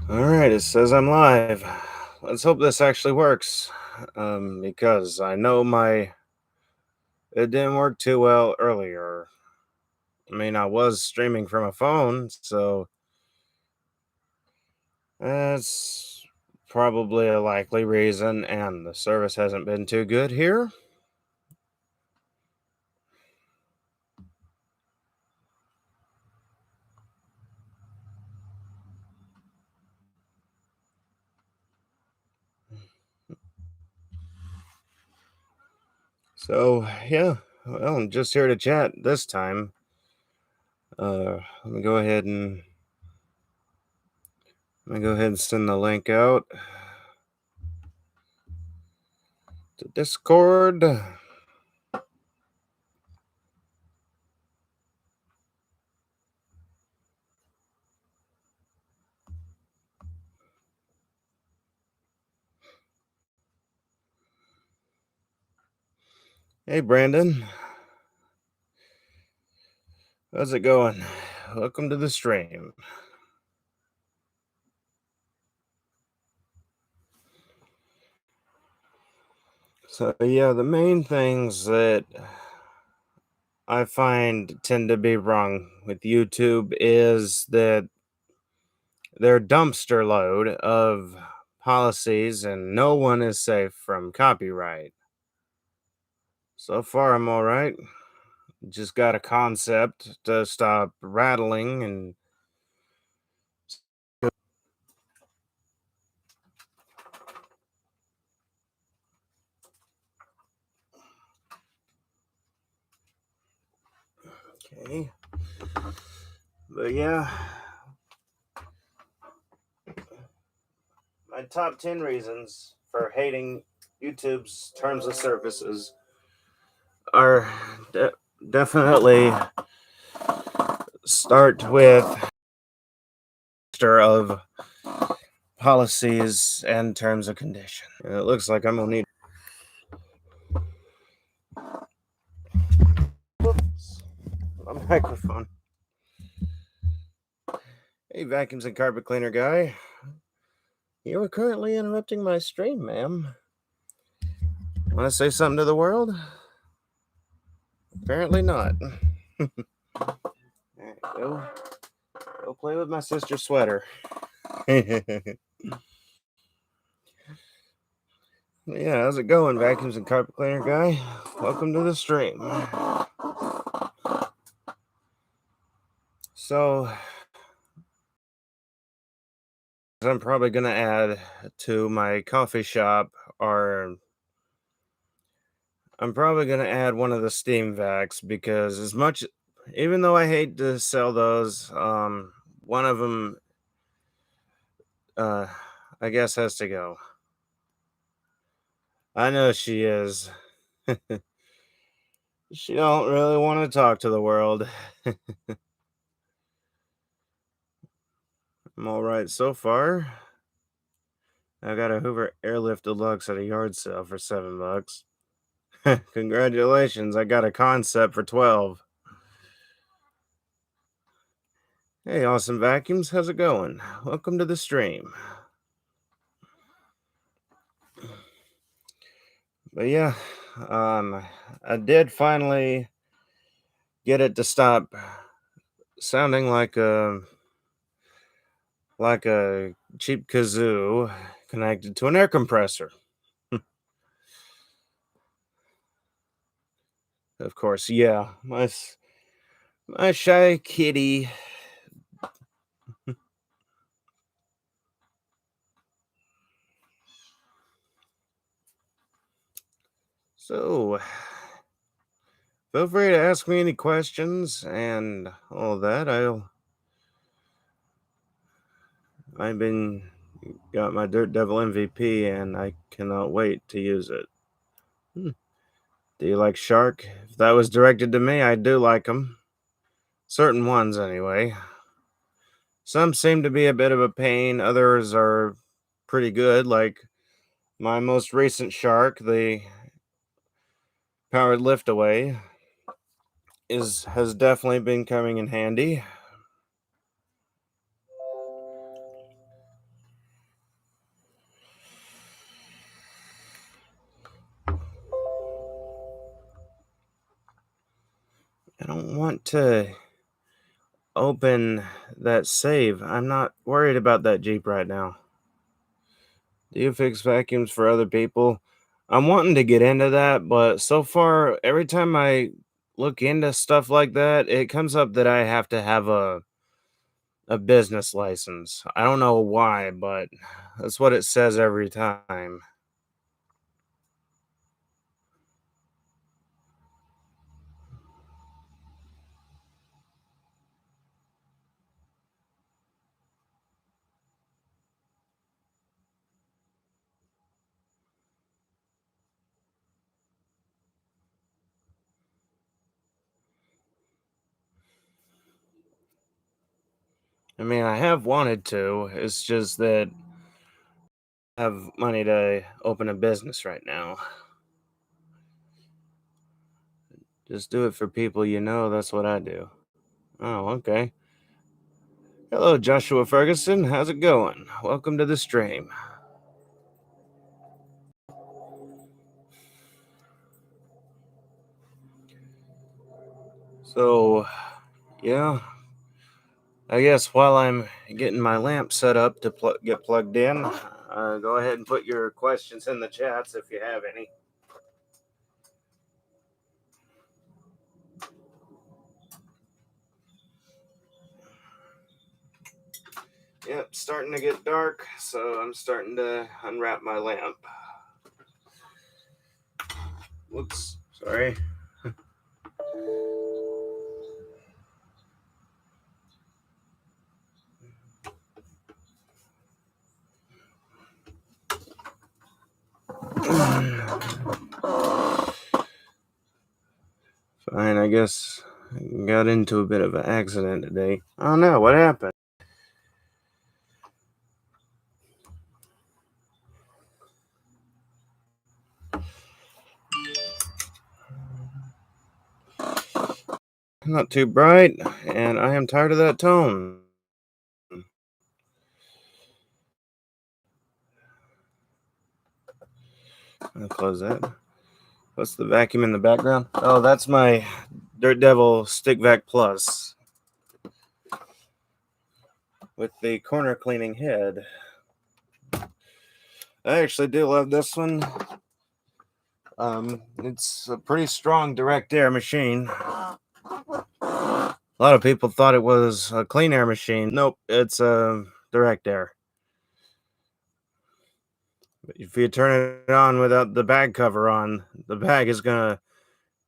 All right, it says I'm live. Let's hope this actually works. Because I know it didn't work too well earlier. I mean, I was streaming from a phone, so that's probably a likely reason, and the service hasn't been too good here. So, yeah, well, I'm just here to chat this time. Let me go ahead and send the link out to Discord. Hey, Brandon, how's it going? Welcome to the stream. So, yeah, the main things that I find tend to be wrong with YouTube is that their dumpster load of policies and no one is safe from copyright. So far, I'm all right. Just got a concept to stop rattling and okay. But yeah, my top 10 reasons for hating YouTube's terms of services are definitely start with of policies and terms of condition. It looks like I'm gonna need whoops, a microphone. Hey, vacuums and carpet cleaner guy. You are currently interrupting my stream, ma'am. Want to say something to the world? Apparently not. Alright, go play with my sister's sweater. Yeah, how's it going, vacuums and carpet cleaner guy? Welcome to the stream. So, I'm probably gonna add to my coffee shop, or I'm probably gonna add one of the Steam vacs because even though I hate to sell those, one of them, uh, I guess has to go. I know she is. She don't really want to talk to the world. I'm all right so far. I got a Hoover Airlift Deluxe at a yard sale for $7. Congratulations, I got a concept for 12. Hey, awesome vacuums, how's it going? Welcome to the stream. But yeah, I did finally get it to stop sounding like a cheap kazoo connected to an air compressor. Of course, yeah, my shy kitty. So, feel free to ask me any questions and all that. I've been got my Dirt Devil MVP and I cannot wait to use it. Hmm. Do you like Shark? If that was directed to me, I do like them. Certain ones, anyway. Some seem to be a bit of a pain, others are pretty good, like my most recent Shark, the powered liftaway, has definitely been coming in handy. I don't want to open that save. I'm not worried about that Jeep right now. Do you fix vacuums for other people? I'm wanting to get into that, but so far, every time I look into stuff like that, it comes up that I have to have a business license. I don't know why, but that's what it says every time. I mean, I have wanted to. It's just that I have money to open a business right now. Just do it for people you know. That's what I do. Oh, okay. Hello, Joshua Ferguson. How's it going? Welcome to the stream. So, yeah, I guess while I'm getting my lamp set up to get plugged in, go ahead and put your questions in the chats if you have any. Yep, starting to get dark, so I'm starting to unwrap my lamp. Whoops, sorry. Fine, I guess I got into a bit of an accident today. Oh no, what happened? Not too bright, and I am tired of that tone. I'll close that. What's the vacuum in the background? Oh, that's my Dirt Devil Stick Vac Plus with the corner cleaning head. I actually do love this one. It's a pretty strong direct air machine. A lot of people thought it was a clean air machine. Nope, it's a direct air. If you turn it on without the bag cover on, the bag is gonna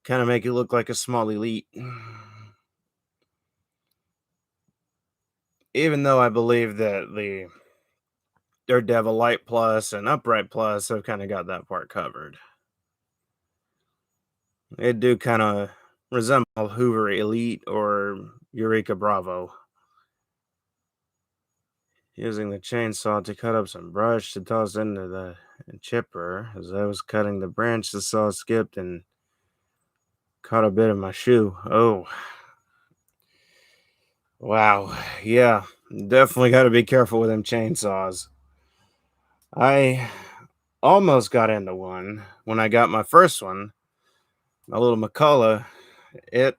kind of make it look like a small elite. Even though I believe that the Daredevil Light Plus and Upright Plus have kind of got that part covered. They do kind of resemble Hoover Elite or Eureka Bravo. Using the chainsaw to cut up some brush to toss into the chipper. As I was cutting the branch, the saw skipped and caught a bit of my shoe. Oh, wow. Yeah, definitely got to be careful with them chainsaws. I almost got into one when I got my first one, my little McCullough. It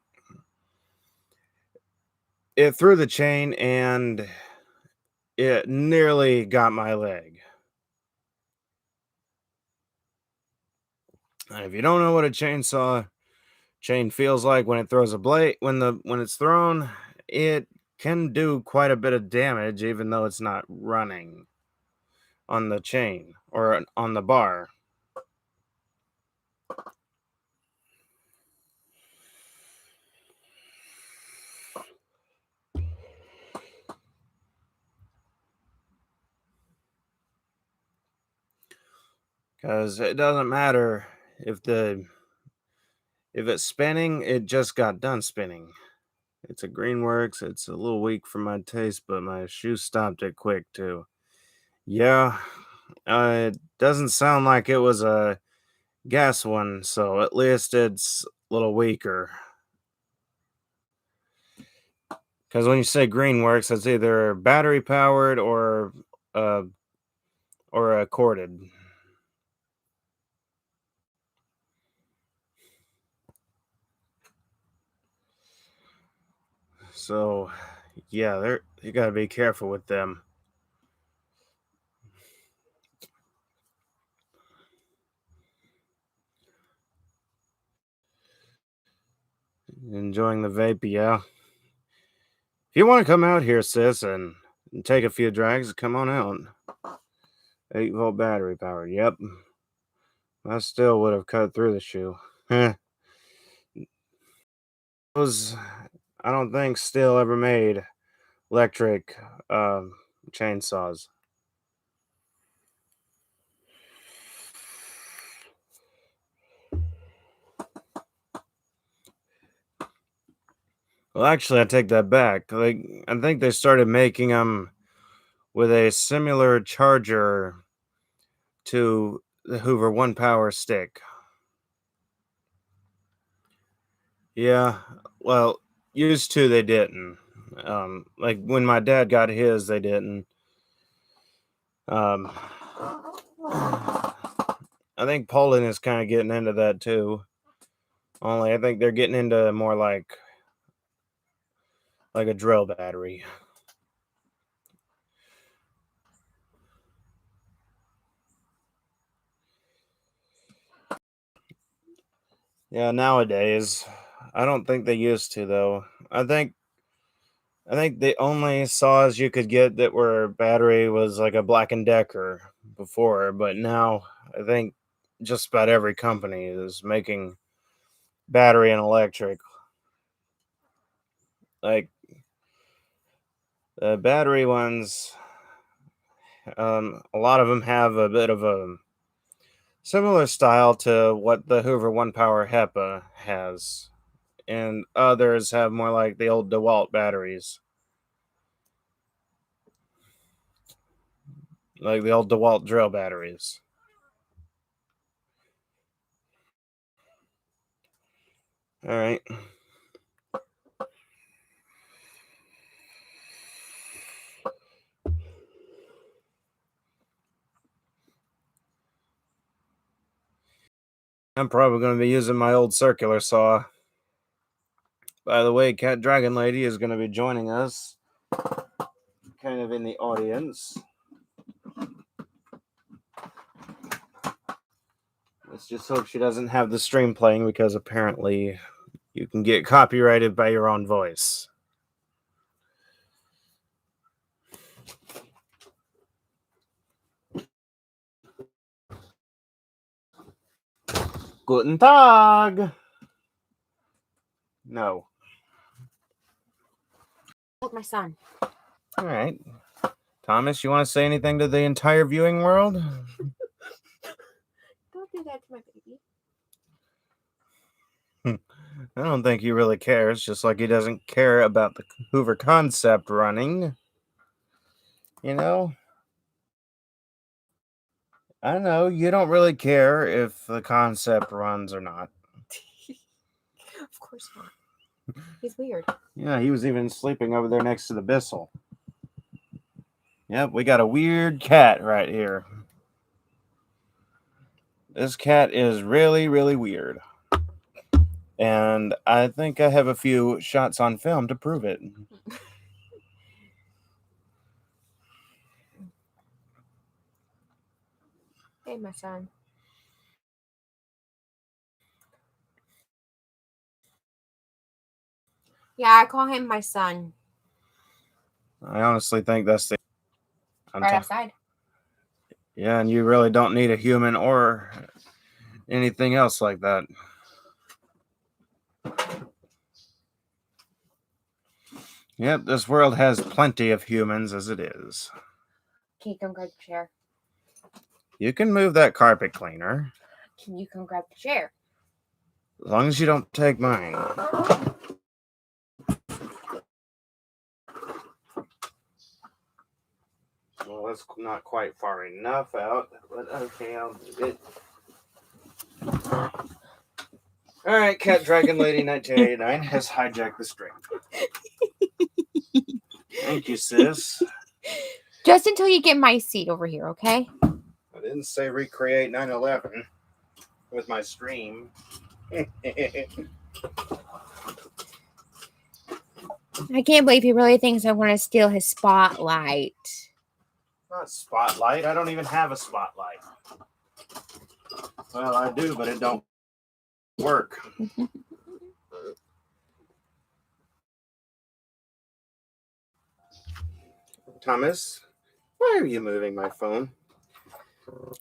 it threw the chain and it nearly got my leg. And if you don't know what a chainsaw chain feels like when it throws a blade, when it's thrown, it can do quite a bit of damage even though it's not running on the chain or on the bar. Because it doesn't matter if it's spinning, it just got done spinning. It's a Greenworks. It's a little weak for my taste, but my shoe stopped it quick too. Yeah, it doesn't sound like it was a gas one, so at least it's a little weaker. Because when you say Greenworks, it's either battery powered uh or a corded. So, yeah, you gotta be careful with them. Enjoying the vape, yeah. If you want to come out here, sis, and take a few drags, come on out. 8-volt battery powered. Yep. I still would have cut through the shoe. Those, I don't think, still ever made electric chainsaws. Well, actually, I take that back. Like, I think they started making them with a similar charger to the Hoover One Power stick. Yeah, well, used to they didn't. Like when my dad got his, they didn't. Um, I think Poland is kind of getting into that too. Only I think they're getting into more like a drill battery. Yeah, nowadays, I don't think they used to though. I think the only saws you could get that were battery was like a Black and Decker before, but now I think just about every company is making battery and electric. Like the battery ones, a lot of them have a bit of a similar style to what the Hoover One Power HEPA has, and others have more like the old DeWalt batteries, like the old DeWalt drill batteries. All right. I'm probably going to be using my old circular saw. By the way, Cat Dragon Lady is going to be joining us, kind of in the audience. Let's just hope she doesn't have the stream playing because apparently you can get copyrighted by your own voice. Guten Tag! No. Look, my son. All right. Thomas, you want to say anything to the entire viewing world? Don't do that to my baby. I don't think he really cares, just like he doesn't care about the Hoover concept running. You know? I know, you don't really care if the concept runs or not. Of course not. He's weird. Yeah, he was even sleeping over there next to the Bissell. Yep, we got a weird cat right here. This cat is really, really weird. And I think I have a few shots on film to prove it. Hey, my son. Yeah, I call him my son. I honestly think that's the... Right outside. Yeah, and you really don't need a human or anything else like that. Yep, this world has plenty of humans as it is. Can you come grab the chair? You can move that carpet cleaner. Can you come grab the chair? As long as you don't take mine. Well, that's not quite far enough out, but okay, I'll do it. Alright, Cat Dragon Lady 1989 has hijacked the stream. Thank you, sis. Just until you get my seat over here, okay? I didn't say recreate 9/11 with my stream. I can't believe he really thinks I want to steal his spotlight. Not spotlight. I don't even have a spotlight. Well, I do, but it don't work. Thomas, why are you moving my phone?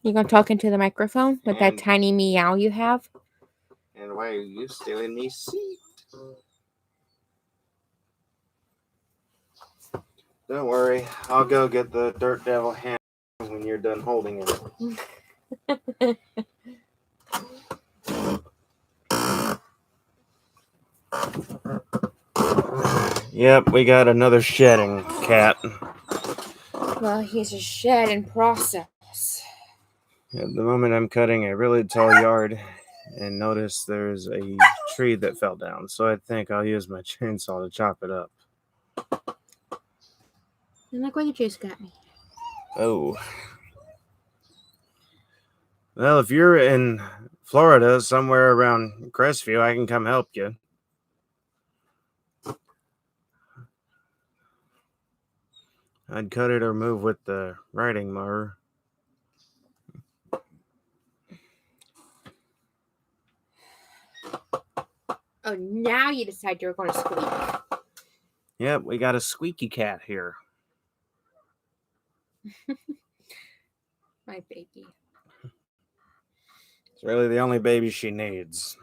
You gonna talk into the microphone with that And- tiny meow you have? And why are you stealing me seat? Don't worry, I'll go get the Dirt Devil hand when you're done holding it. Yep, we got another shedding cat. Well, he's a shed in process. At the moment, I'm cutting a really tall yard and notice there's a tree that fell down, so I think I'll use my chainsaw to chop it up. And look where the juice got me. Oh. Well, if you're in Florida, somewhere around Crestview, I can come help you. I'd cut it or move with the riding mower. Oh, now you decide you're going to squeak. Yep, we got a squeaky cat here. My baby. It's really the only baby she needs.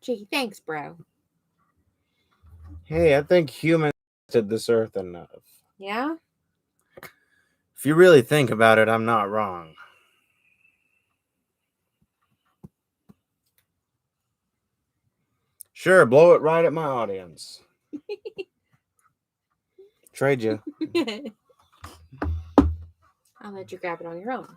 Gee, thanks, bro. Hey, I think humans did this earth enough. Yeah? If you really think about it, I'm not wrong. Sure, blow it right at my audience. Trade you. I'll let you grab it on your own.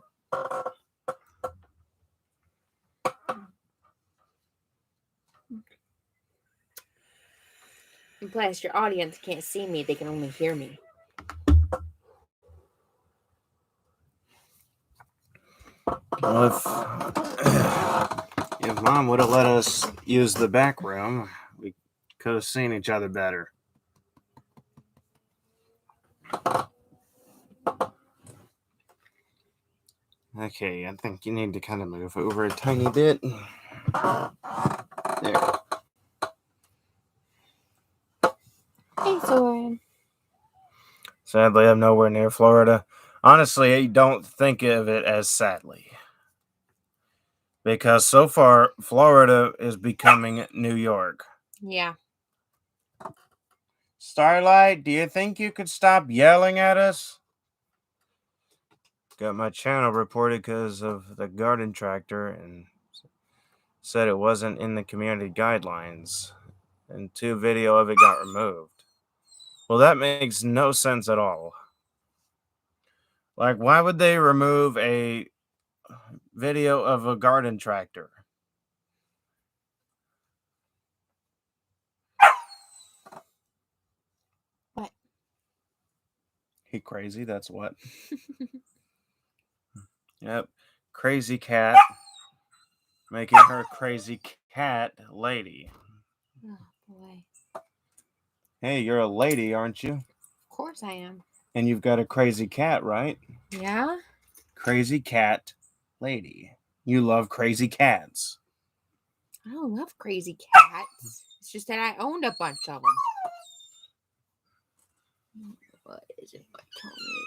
And plus, your audience can't see me, they can only hear me. Well, if Mom would have let us use the back room, we could have seen each other better. Okay, I think you need to kind of move over a tiny bit. There. Hey, Soren. Sadly, I'm nowhere near Florida. Honestly, I don't think of it as sadly. Because so far, Florida is becoming New York. Yeah. Starlight, do you think you could stop yelling at us? Got my channel reported because of the garden tractor and said it wasn't in the community guidelines. And 2 video of it got removed. Well, that makes no sense at all. Like, why would they remove a video of a garden tractor? What? He crazy, that's what. Yep. Crazy cat. Making her crazy cat lady. Oh, boy. Hey, you're a lady, aren't you? Of course I am. And you've got a crazy cat, right? Yeah? Crazy cat lady. You love crazy cats. I don't love crazy cats. It's just that I owned a bunch of them. What is it? My tongue is.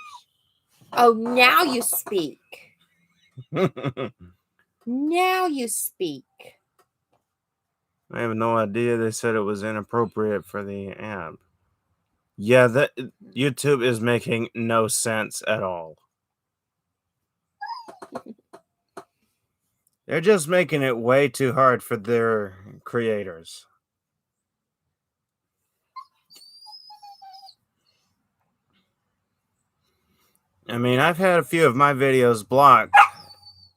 Oh, now you speak. Now you speak. I have no idea. They said it was inappropriate for the app. Yeah, that YouTube is making no sense at all. They're just making it way too hard for their creators. I mean, I've had a few of my videos blocked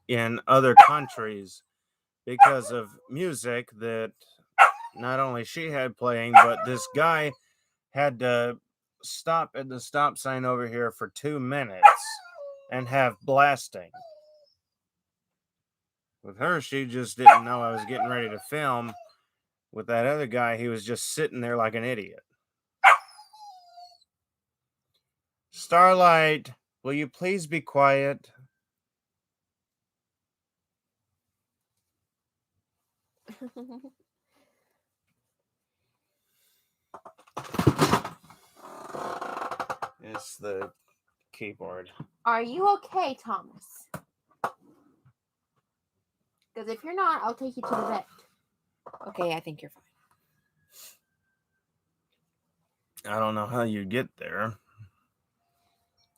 in other countries because of music that not only she had playing, but this guy had to stop at the stop sign over here for 2 minutes and have blasting. With her, she just didn't know I was getting ready to film With that other guy, he was just sitting there like an idiot. Starlight, will you please be quiet? It's the keyboard. Are you okay, Thomas? Because if you're not, I'll take you to the vet. Okay, I think you're fine. I don't know how you get there.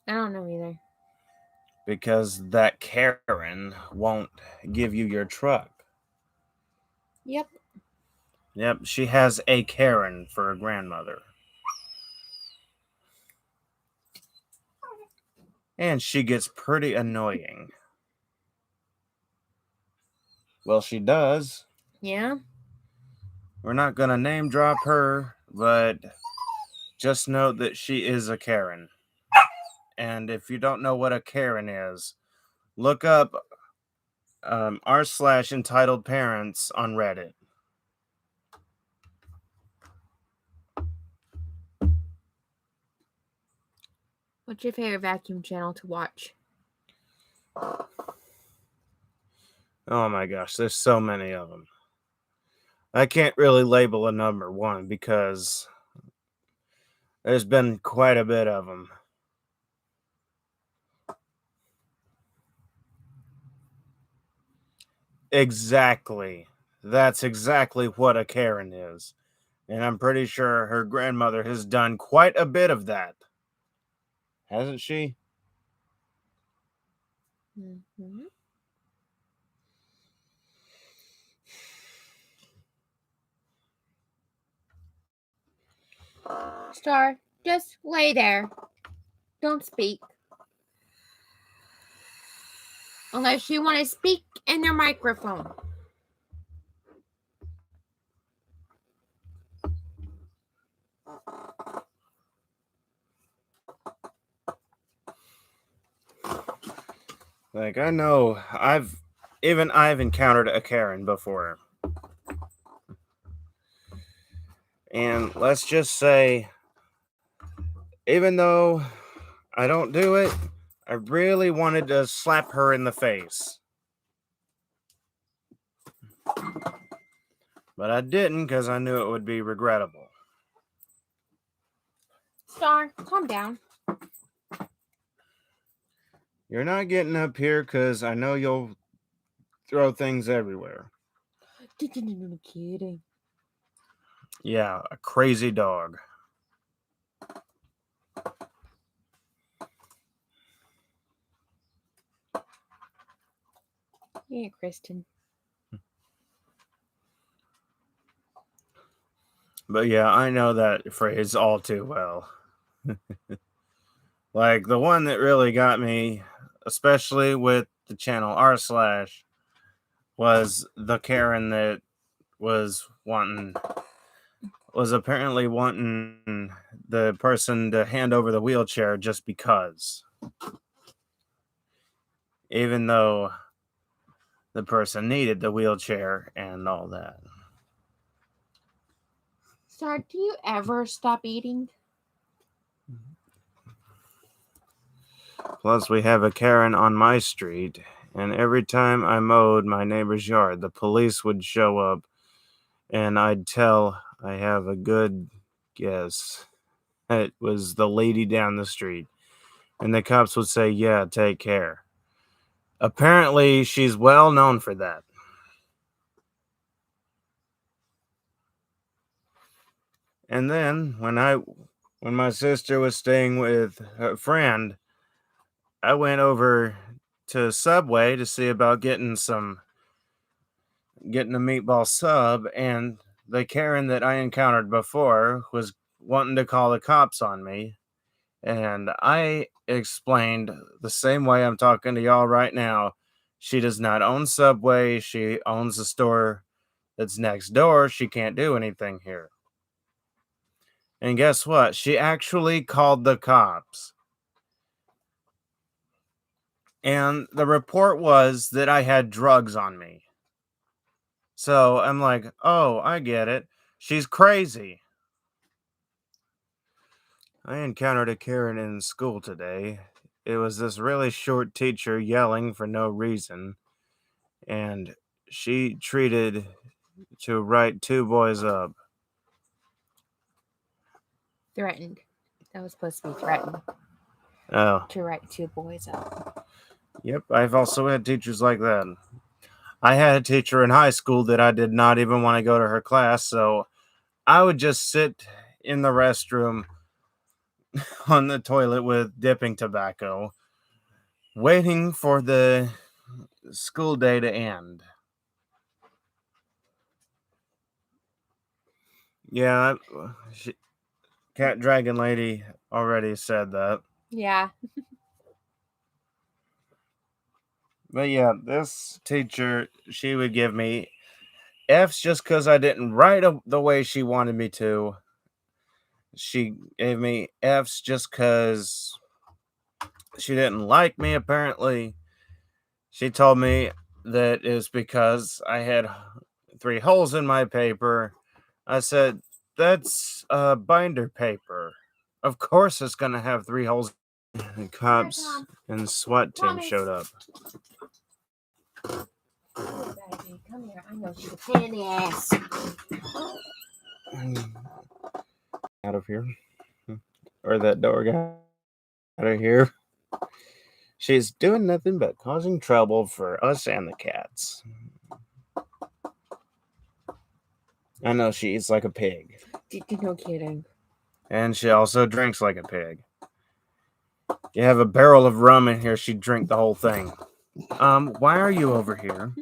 I don't know either. Because that Karen won't give you your truck. Yep. Yep, she has a Karen for a grandmother. And she gets pretty annoying. Well, she does. Yeah? We're not going to name drop her, but just note that she is a Karen. And if you don't know what a Karen is, look up r/entitled parents on Reddit. What's your favorite vacuum channel to watch? Oh my gosh, there's so many of them. I can't really label a number one because there's been quite a bit of them. Exactly. That's exactly what a Karen is. And I'm pretty sure her grandmother has done quite a bit of that. Hasn't she? Mm-hmm. Star, just lay there. Don't speak. Unless you want to speak in your microphone. Like, I know I've encountered a Karen before. And let's just say, even though I don't do it, I really wanted to slap her in the face. But I didn't because I knew it would be regrettable. Star, calm down. You're not getting up here because I know you'll throw things everywhere. Kidding. Yeah, a crazy dog. Yeah, Kristen. But yeah, I know that phrase all too well. Like the one that really got me, especially with the channel r/, was the Karen that was apparently wanting the person to hand over the wheelchair just because. Even though the person needed the wheelchair and all that. Star, do you ever stop eating? Plus, we have a Karen on my street, and every time I mowed my neighbor's yard, the police would show up, and I'd tell I have a good guess it was the lady down the street. And the cops would say, yeah, take care. Apparently, she's well known for that. And then, when my sister was staying with her friend, I went over to Subway to see about getting a meatball sub, and the Karen that I encountered before was wanting to call the cops on me. And I explained the same way I'm talking to y'all right now. She does not own Subway. She owns a store that's next door. She can't do anything here. And guess what? She actually called the cops. And the report was that I had drugs on me. So I'm like, oh, I get it. She's crazy. I encountered a Karen in school today. It was this really short teacher yelling for no reason, and she treated to write two boys up. Threatened. That was supposed to be threatened Oh, to write two boys up. yep, I've also had teachers like that. I had a teacher in high school that I did not even want to go to her class, so I would just sit in the restroom on the toilet with dipping tobacco, waiting for the school day to end. Yeah, Cat Dragon Lady already said that. Yeah. But yeah, this teacher, she would give me F's just because I didn't write the way she wanted me to. She gave me F's just because she didn't like me, apparently. She told me that it was because I had 3 holes in my paper. I said, that's binder paper. Of course it's going to have 3 holes. The cops and SWAT team showed up. Baby, come here. I know she's a pain in the ass. Out of here. Or that door guy out of here. She's doing nothing but causing trouble for us and the cats. I know she eats like a pig. No kidding. And she also drinks like a pig. You have a barrel of rum in here, she'd drink the whole thing. Why are you over here?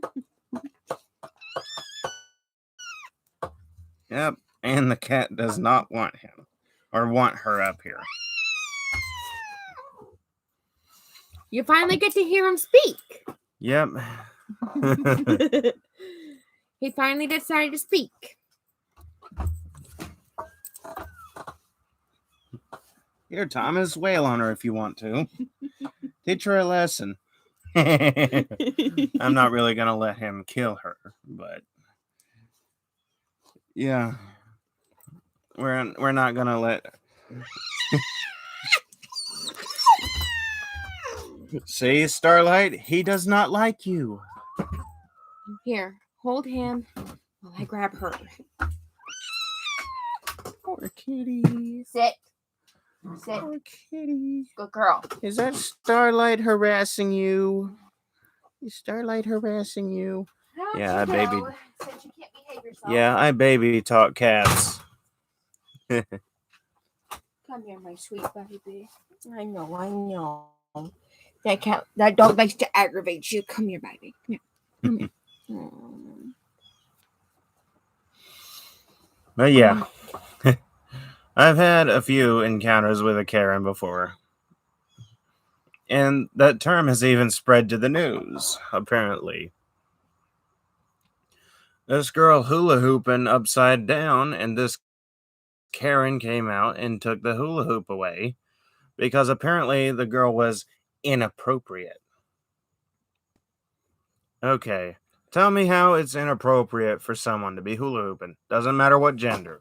Yep, and the cat does not want him. Or want her up here. You finally get to hear him speak. Yep. He finally decided to speak. Here, Thomas, wail on her if you want to. Teach her a lesson. I'm not really going to let him kill her, but yeah. We're not going to let... See, Starlight? He does not like you. Here, hold him while I grab her. Poor kitty. Sit. Sit. Poor kitty. Good girl. Is that Starlight harassing you? Is Starlight harassing you? Yeah, I baby. Since you can't behave yourself. Yeah, I baby talk cats. Come here, my sweet baby. I know. That dog likes to aggravate you. Come here, baby. Come here. But yeah, I've had a few encounters with a Karen before. And that term has even spread to the news, apparently. This girl hula hooping upside down, and this Karen came out and took the hula hoop away because apparently the girl was inappropriate. Okay, tell me how it's inappropriate for someone to be hula hooping. Doesn't matter what gender.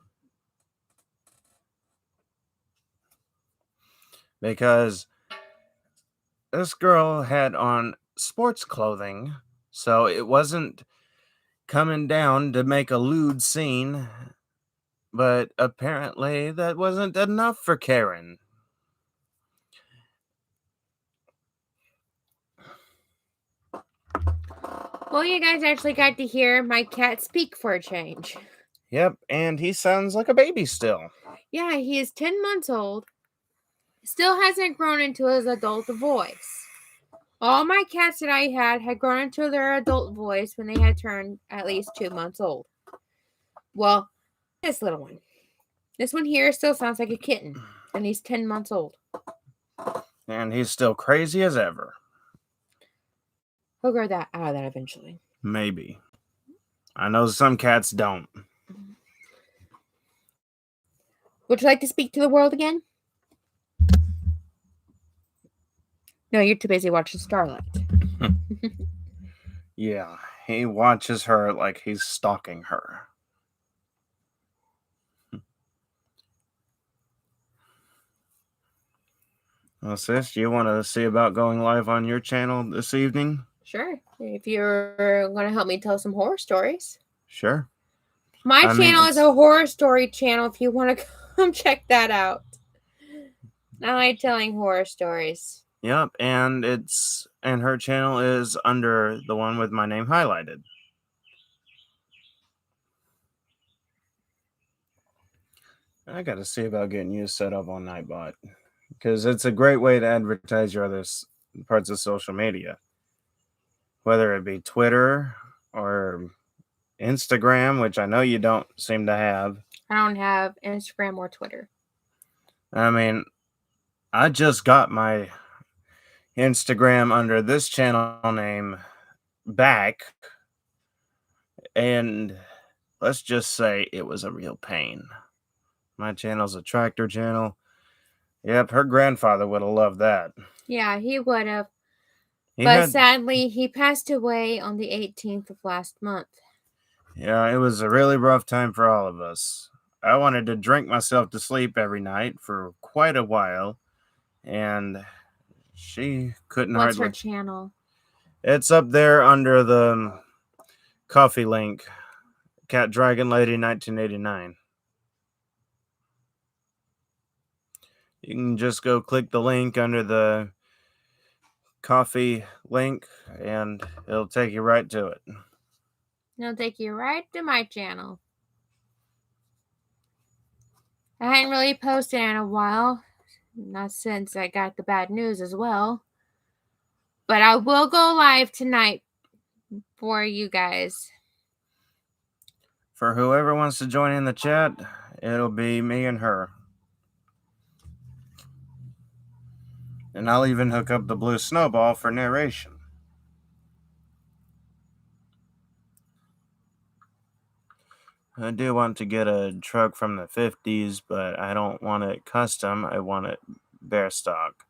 Because this girl had on sports clothing, so it wasn't coming down to make a lewd scene, but apparently that wasn't enough for Karen. Well, you guys actually got to hear my cat speak for a change. Yep, and he sounds like a baby still. Yeah, he is 10 months old. Still hasn't grown into his adult voice. All my cats that I had grown into their adult voice when they had turned at least 2 months old. Well, this little one. This one here still sounds like a kitten, and he's 10 months old. And he's still crazy as ever. He'll grow that out of that eventually. Maybe. I know some cats don't. Would you like to speak to the world again? No, you're too busy watching Starlight. Yeah, he watches her like he's stalking her. Well, sis, do you want to see about going live on your channel this evening? Sure. If you're going to help me tell some horror stories. Sure. My channel is a horror story channel if you want to come check that out. I like telling horror stories. Yep, and her channel is under the one with my name highlighted. I got to see about getting you set up on Nightbot because it's a great way to advertise your other parts of social media, whether it be Twitter or Instagram, which I know you don't seem to have. I don't have Instagram or Twitter. I mean, I just got my Instagram under this channel name back, and let's just say it was a real pain. My channel's a tractor channel. Yep, her grandfather would have loved that. Yeah, he would have. But sadly, he passed away on the 18th of last month. Yeah, it was a really rough time for all of us. I wanted to drink myself to sleep every night for quite a while, and she couldn't What's hardly. her channel? It's up there under the coffee link, Cat Dragon Lady 1989. You can just go click the link under the coffee link, and it'll take you right to it. It'll take you right to my channel. I hadn't really posted in a while, not since I got the bad news as well. But I will go live tonight for you guys. For whoever wants to join in the chat, it'll be me and her. And I'll even hook up the blue snowball for narration. I do want to get a truck from the 50s, but I don't want it custom. I want it bare stock.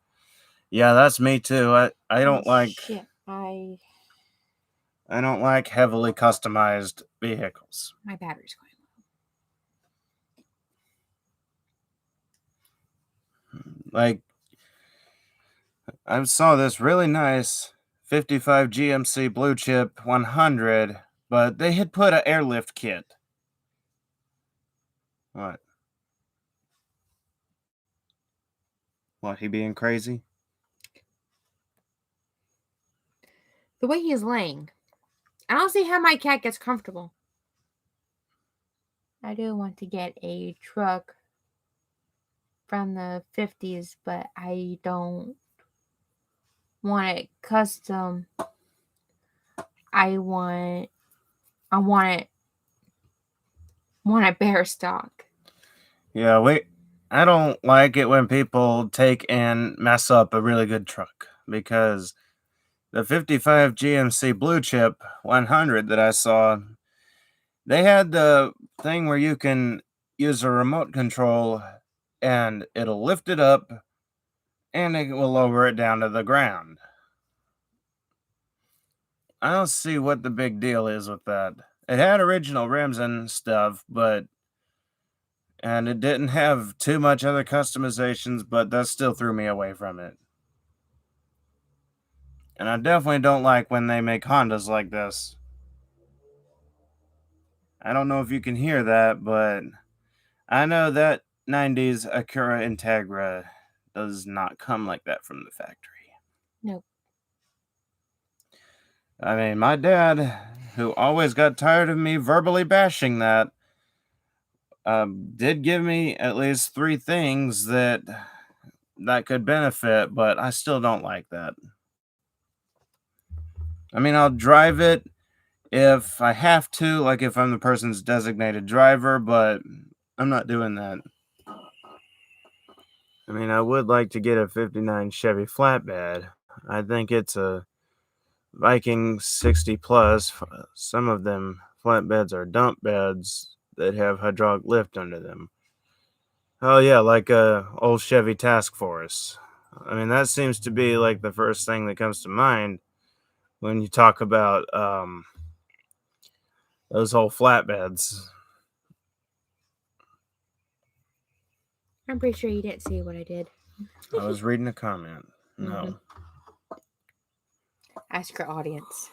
Yeah, that's me too. I don't like... Shit, I don't like heavily customized vehicles. My battery's going low. Like, I saw this really nice 55 GMC Blue Chip 100, but they had put an airlift kit. What? What, he being crazy? The way he's laying. I don't see how my cat gets comfortable. I do want to get a truck from the 50s, but I don't want it custom. I want it bare stock. Yeah, I don't like it when people take and mess up a really good truck, because the 55 GMC Blue Chip 100 that I saw, they had the thing where you can use a remote control and it'll lift it up and it will lower it down to the ground. I don't see what the big deal is with that. It had original rims and stuff, and it didn't have too much other customizations, but that still threw me away from it. And I definitely don't like when they make Hondas like this. I don't know if you can hear that, but I know that 90s Acura Integra does not come like that from the factory. Nope. I mean, my dad, who always got tired of me verbally bashing that, did give me at least 3 things that could benefit, but I still don't like that. I mean, I'll drive it if I have to, like if I'm the person's designated driver, but I'm not doing that. I mean, I would like to get a 59 Chevy flatbed. I think it's a Viking 60 plus. Some of them flatbeds are dump beds that have hydraulic lift under them. Oh yeah, like a old Chevy Task Force. I mean, that seems to be like the first thing that comes to mind when you talk about those whole flatbeds. I'm pretty sure you didn't see what I did. I was reading a comment. No. Ask your audience.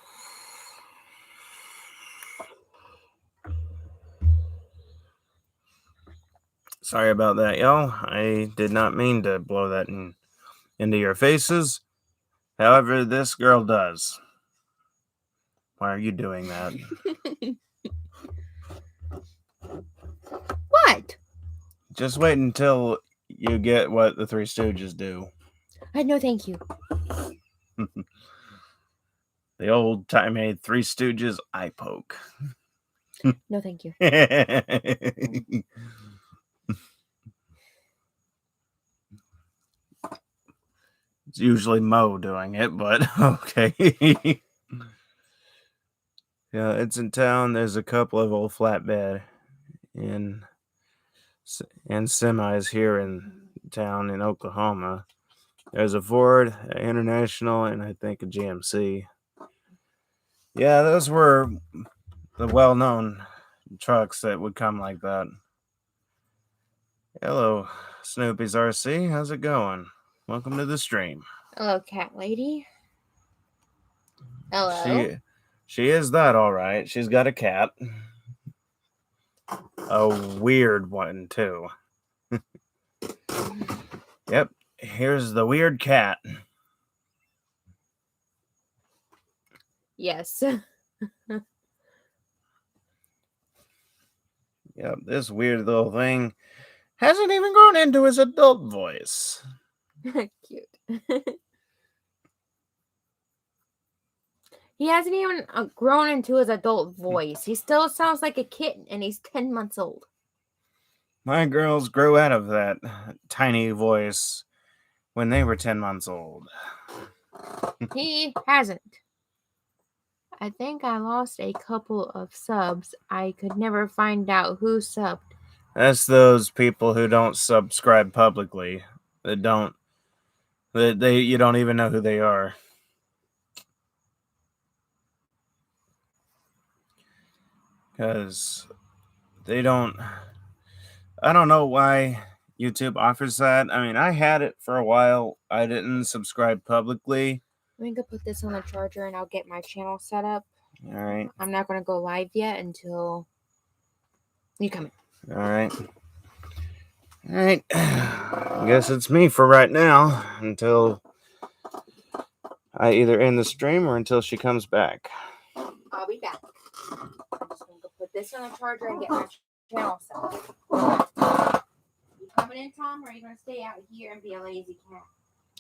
Sorry about that, y'all. I did not mean to blow that into your faces. However, this girl does. Why are you doing that? What? Just wait until you get what the Three Stooges do. No, thank you. The old timey Three Stooges eye poke. No, thank you. It's usually Mo doing it, but okay. Yeah, it's in town. There's a couple of old flatbed and semis here in town in Oklahoma. There's a Ford, an International, and I think a GMC. Yeah, those were the well-known trucks that would come like that. Hello, Snoopy's RC. How's it going? Welcome to the stream. Hello, cat lady. Hello. She is that, all right. She's got a cat. A weird one, too. Yep, here's the weird cat. Yes. Yep, this weird little thing hasn't even grown into his adult voice. Cute. He hasn't even grown into his adult voice. He still sounds like a kitten, and he's 10 months old. My girls grew out of that tiny voice when they were 10 months old. He hasn't. I think I lost a couple of subs. I could never find out who subbed. That's those people who don't subscribe publicly. You don't even know who they are. Because they don't. I don't know why YouTube offers that. I mean, I had it for a while. I didn't subscribe publicly. Let me go put this on the charger and I'll get my channel set up. All right. I'm not going to go live yet until you come in. All right. All right. I guess it's me for right now until I either end the stream or until she comes back. I'll be back. I'm just going to go put this on the charger and get my channel set up. You coming in, Tom, or are you going to stay out here and be a lazy cat?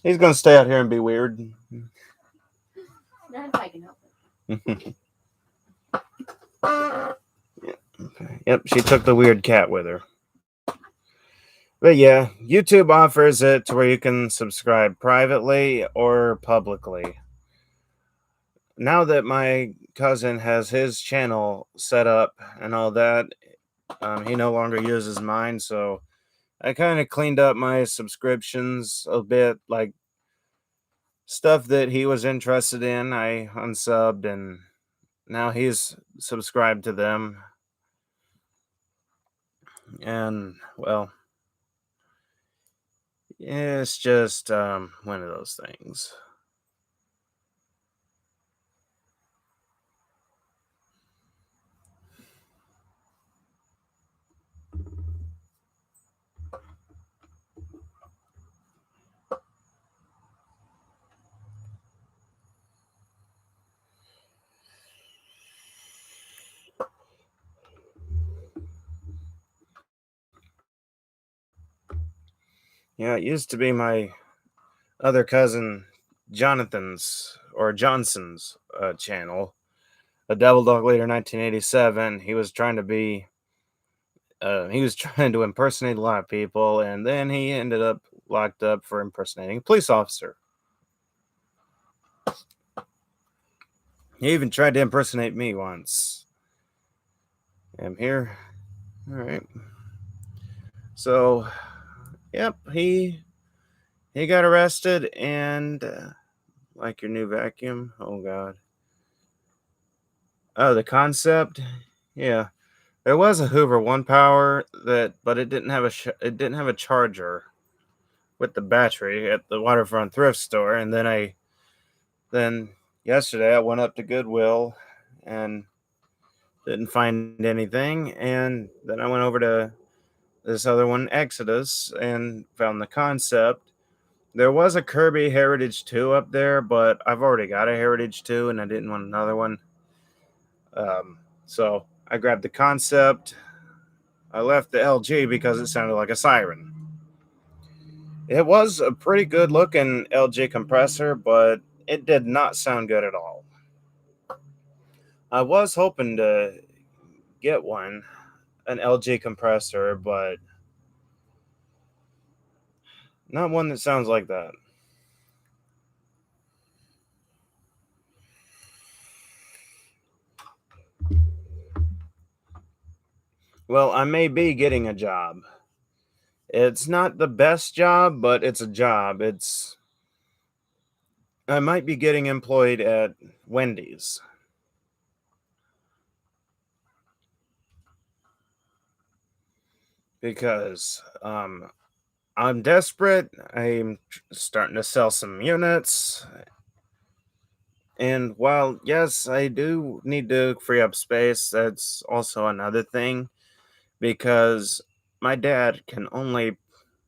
He's going to stay out here and be weird. Not if I can help it. Okay. Yep, she took the weird cat with her. But yeah, YouTube offers it to where you can subscribe privately or publicly. Now that my cousin has his channel set up and all that, he no longer uses mine, so I kind of cleaned up my subscriptions a bit, like stuff that he was interested in, I unsubbed, and now he's subscribed to them. And, well, it's just one of those things. Yeah, it used to be my other cousin Jonathan's or Johnson's channel, a Devil Dog Leader 1987. He was trying to impersonate a lot of people, and then he ended up locked up for impersonating a police officer. He even tried to impersonate me once. I'm here. All right. So, yep, he got arrested, and like your new vacuum. Oh God. Oh, the concept? Yeah. There was a Hoover One Power but it didn't have it didn't have a charger with the battery at the waterfront thrift store. And then yesterday I went up to Goodwill and didn't find anything. And then I went over to this other one, Exodus, and found the concept. There was a Kirby Heritage 2 up there, but I've already got a Heritage 2 and I didn't want another one. So I grabbed the concept. I left the LG because it sounded like a siren. It was a pretty good looking LG compressor, but it did not sound good at all. I was hoping to get an LG compressor, but not one that sounds like that. Well, I may be getting a job. It's not the best job, but it's a job. I might be getting employed at Wendy's because I'm desperate. I'm starting to sell some units. And while, yes, I do need to free up space, that's also another thing because my dad can only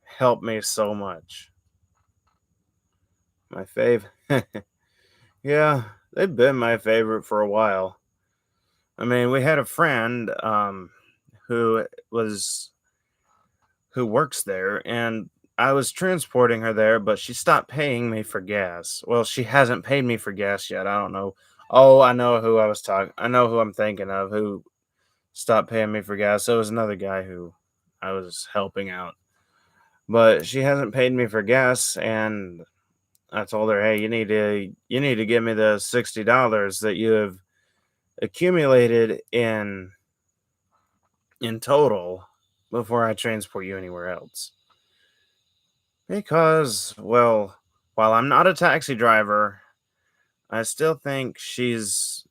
help me so much. My fave. Yeah, they've been my favorite for a while. I mean, we had a friend who was who works there, and I was transporting her there, but she stopped paying me for gas. Well, she hasn't paid me for gas yet. I don't know. Oh, I know who I was talking. I know who I'm thinking of who stopped paying me for gas. So it was another guy who I was helping out, but she hasn't paid me for gas, and I told her, "Hey, you need to give me the $60 that you have accumulated in total before I transport you anywhere else." Because, well, while I'm not a taxi driver, I still think she's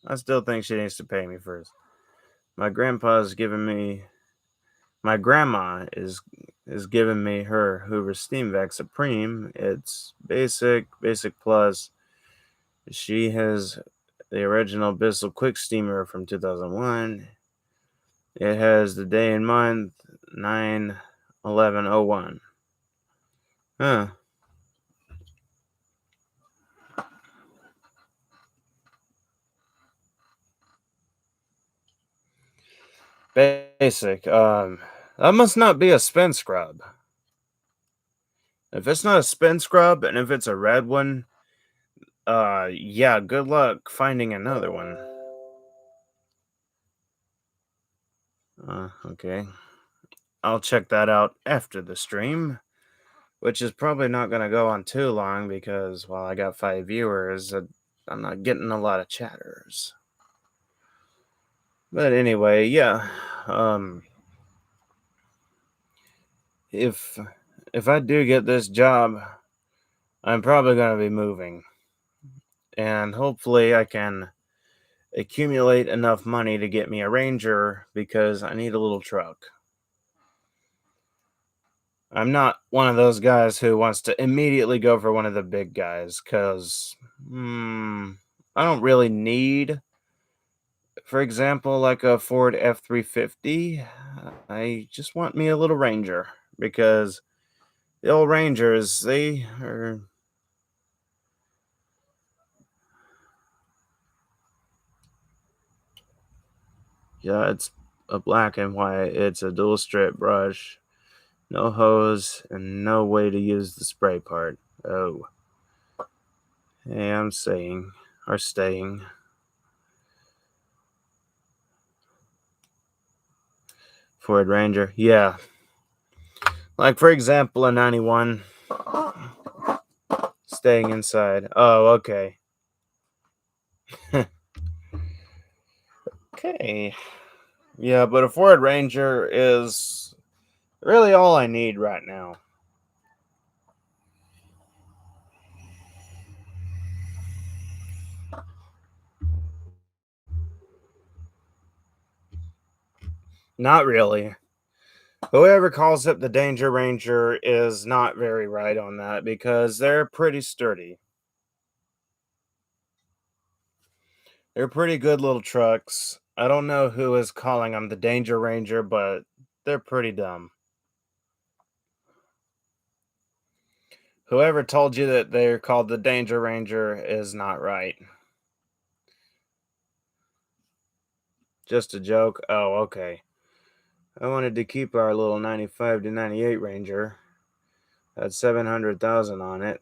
I still think she needs to pay me first. My grandpa's giving me my grandma is giving me her Hoover Steamvac Supreme. It's basic plus. She has the original Bissell Quick Steamer from 2001. It has the day and month 9/11/01. Huh. Basic. That must not be a spin scrub. If it's not a spin scrub and if it's a red one, yeah, good luck finding another one. Okay. I'll check that out after the stream, which is probably not going to go on too long because while I got 5 viewers, I'm not getting a lot of chatters. But anyway, yeah. Um, if if I do get this job, I'm probably going to be moving, and hopefully I can accumulate enough money to get me a Ranger because I need a little truck. I'm not one of those guys who wants to immediately go for one of the big guys because I don't really need, for example, like a Ford F-350. I just want me a little Ranger because the old Rangers, they are. Yeah, it's a black and white. It's a dual strip brush. No hose and no way to use the spray part. Oh. Hey, I'm staying. Ford Ranger. Yeah. Like, for example, a 91. Staying inside. Oh, okay. Okay. Yeah, but a Ford Ranger is really all I need right now. Not really. Whoever calls it the Danger Ranger is not very right on that because they're pretty sturdy. They're pretty good little trucks. I don't know who is calling them the Danger Ranger, but they're pretty dumb. Whoever told you that they're called the Danger Ranger is not right. Just a joke. Oh, okay. I wanted to keep our little 95 to 98 Ranger. Had 700,000 on it.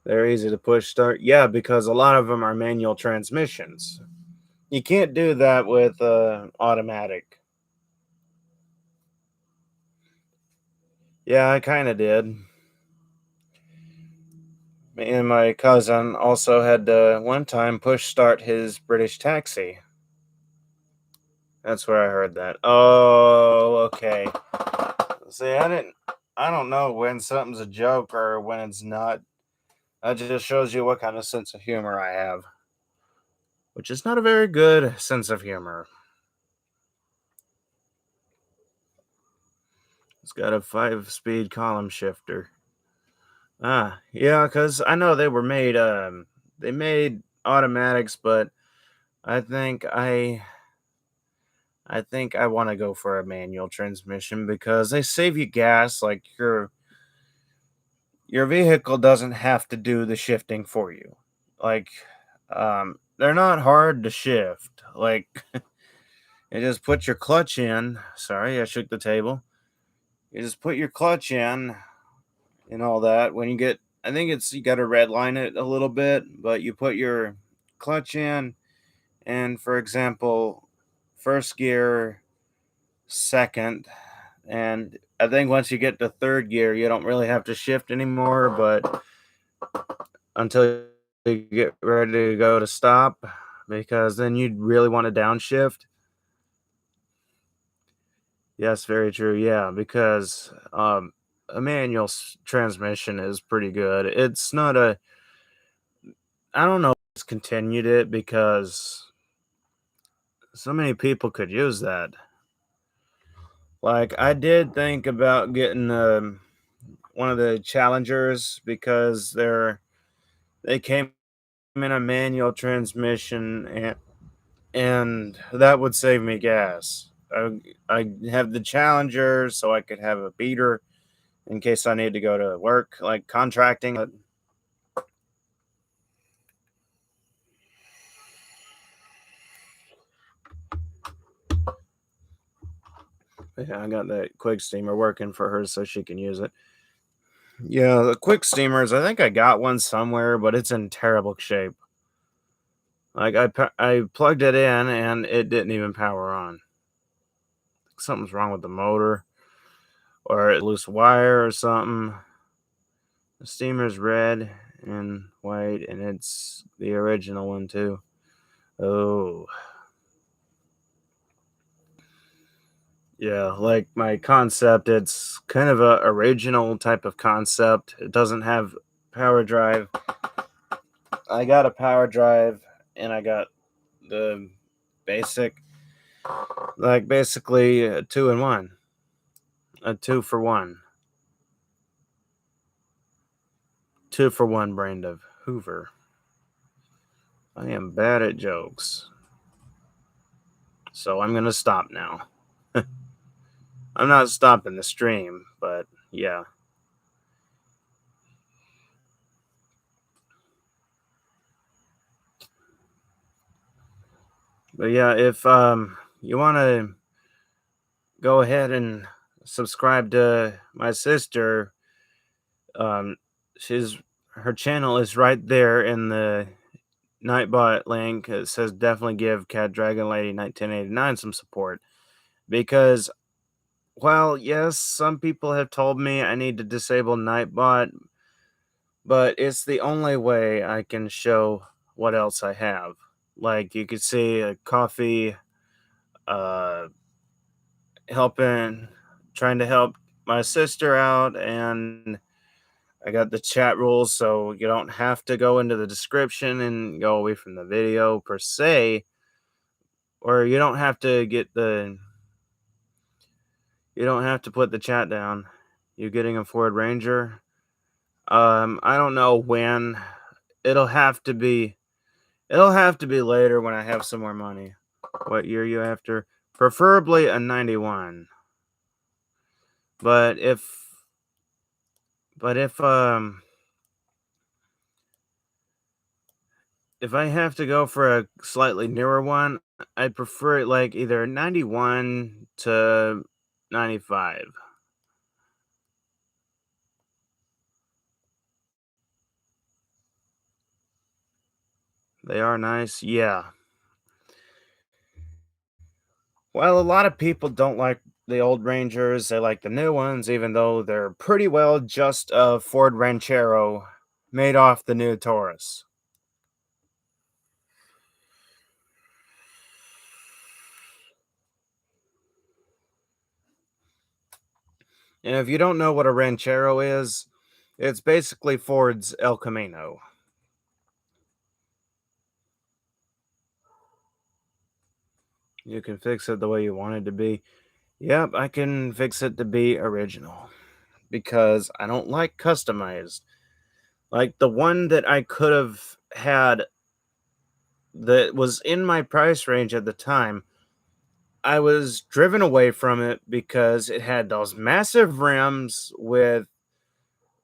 They're easy to push start. Yeah, because a lot of them are manual transmissions. You can't do that with automatic. Yeah, I kind of did. Me and my cousin also had to one time push start his British taxi. That's where I heard that. Oh, okay. See, I don't know when something's a joke or when it's not. That just shows you what kind of sense of humor I have, which is not a very good sense of humor. It's got a 5-speed column shifter. Ah, yeah, because I know they made automatics, but I think I think I want to go for a manual transmission because they save you gas. Like your vehicle doesn't have to do the shifting for you. Like, they're not hard to shift. Like, you just put your clutch in. Sorry, I shook the table. You just put your clutch in and all that. When you get, I think it's you got to red line it a little bit, but you put your clutch in, and for example, first gear, second, and I think once you get to third gear, you don't really have to shift anymore, but until you get ready to go to stop, because then you'd really want to downshift. Yes, very true. Yeah, because a manual transmission is pretty good. It's not a, I don't know, if it's continued it because so many people could use that. Like I did think about getting one of the Challengers because they came in a manual transmission and that would save me gas. I have the Challenger so I could have a beater in case I need to go to work, like contracting. Yeah, I got that quick steamer working for her so she can use it. Yeah, the quick steamers. I think I got one somewhere, but it's in terrible shape. Like I plugged it in and it didn't even power on. Something's wrong with the motor or a loose wire or something. The steamer's red and white, and it's the original one too. Oh, yeah, like my concept, it's kind of a original type of concept. It doesn't have power drive. I got a power drive, and I got the basic, like basically a two in one, a 2 for 1, 2 for 1 brand of Hoover. I am bad at jokes, so I'm gonna stop now. I'm not stopping the stream, but yeah. But yeah, if you want to go ahead and subscribe to my sister, um she's her channel is right there in the Nightbot link. It says definitely give Cat Dragon Lady 1989 some support because well, yes, some people have told me I need to disable Nightbot, but it's the only way I can show what else I have. Like you could see a coffee, uh, helping, trying to help my sister out, and I got the chat rules, so you don't have to go into the description and go away from the video per se. or you don't have to put the chat down. You getting a Ford Ranger? I don't know when. It'll have to be later when I have some more money. What year you after? Preferably a 91. But if I have to go for a slightly newer one, I'd prefer it like either 91 to 95. They are nice. Yeah. Well, a lot of people don't like the old Rangers. They like the new ones, even though they're pretty well just a Ford Ranchero made off the new Taurus. And if you don't know what a Ranchero is, it's basically Ford's El Camino. You can fix it the way you want it to be. Yep, I can fix it to be original because I don't like customized. Like the one that I could have had that was in my price range at the time, I was driven away from it because it had those massive rims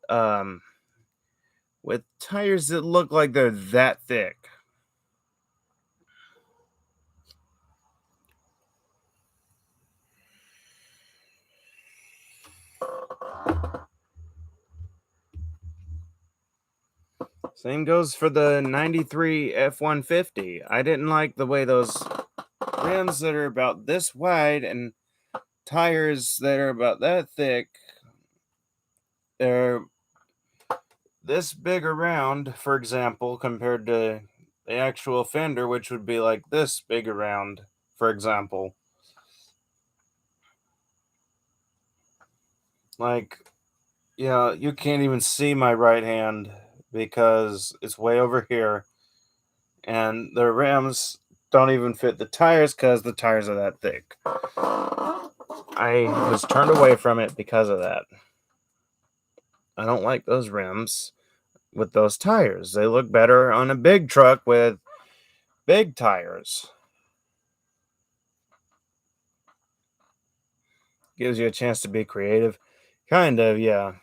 um with tires that look like they're that thick. Same goes for the 93 F-150. I didn't like the way those rims that are about this wide and tires that are about that thick, they're this big around, for example, compared to the actual fender, which would be like this big around, for example. Like, yeah, you can't even see my right hand because it's way over here, and the rims don't even fit the tires because the tires are that thick. I was turned away from it because of that. I don't like those rims with those tires. They look better on a big truck with big tires. Gives you a chance to be creative. Kind of, yeah.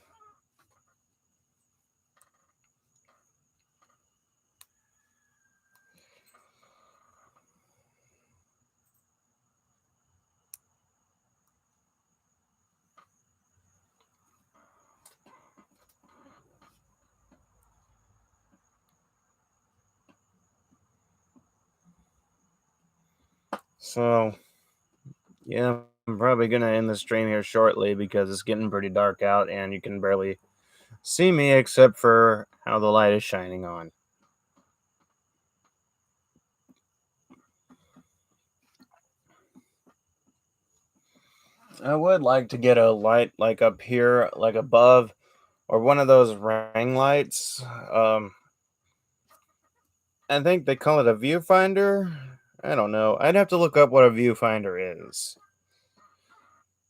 So, yeah, I'm probably going to end the stream here shortly because it's getting pretty dark out and you can barely see me except for how the light is shining on. I would like to get a light like up here, like above, or one of those ring lights. I think they call it a viewfinder. I don't know. I'd have to look up what a viewfinder is.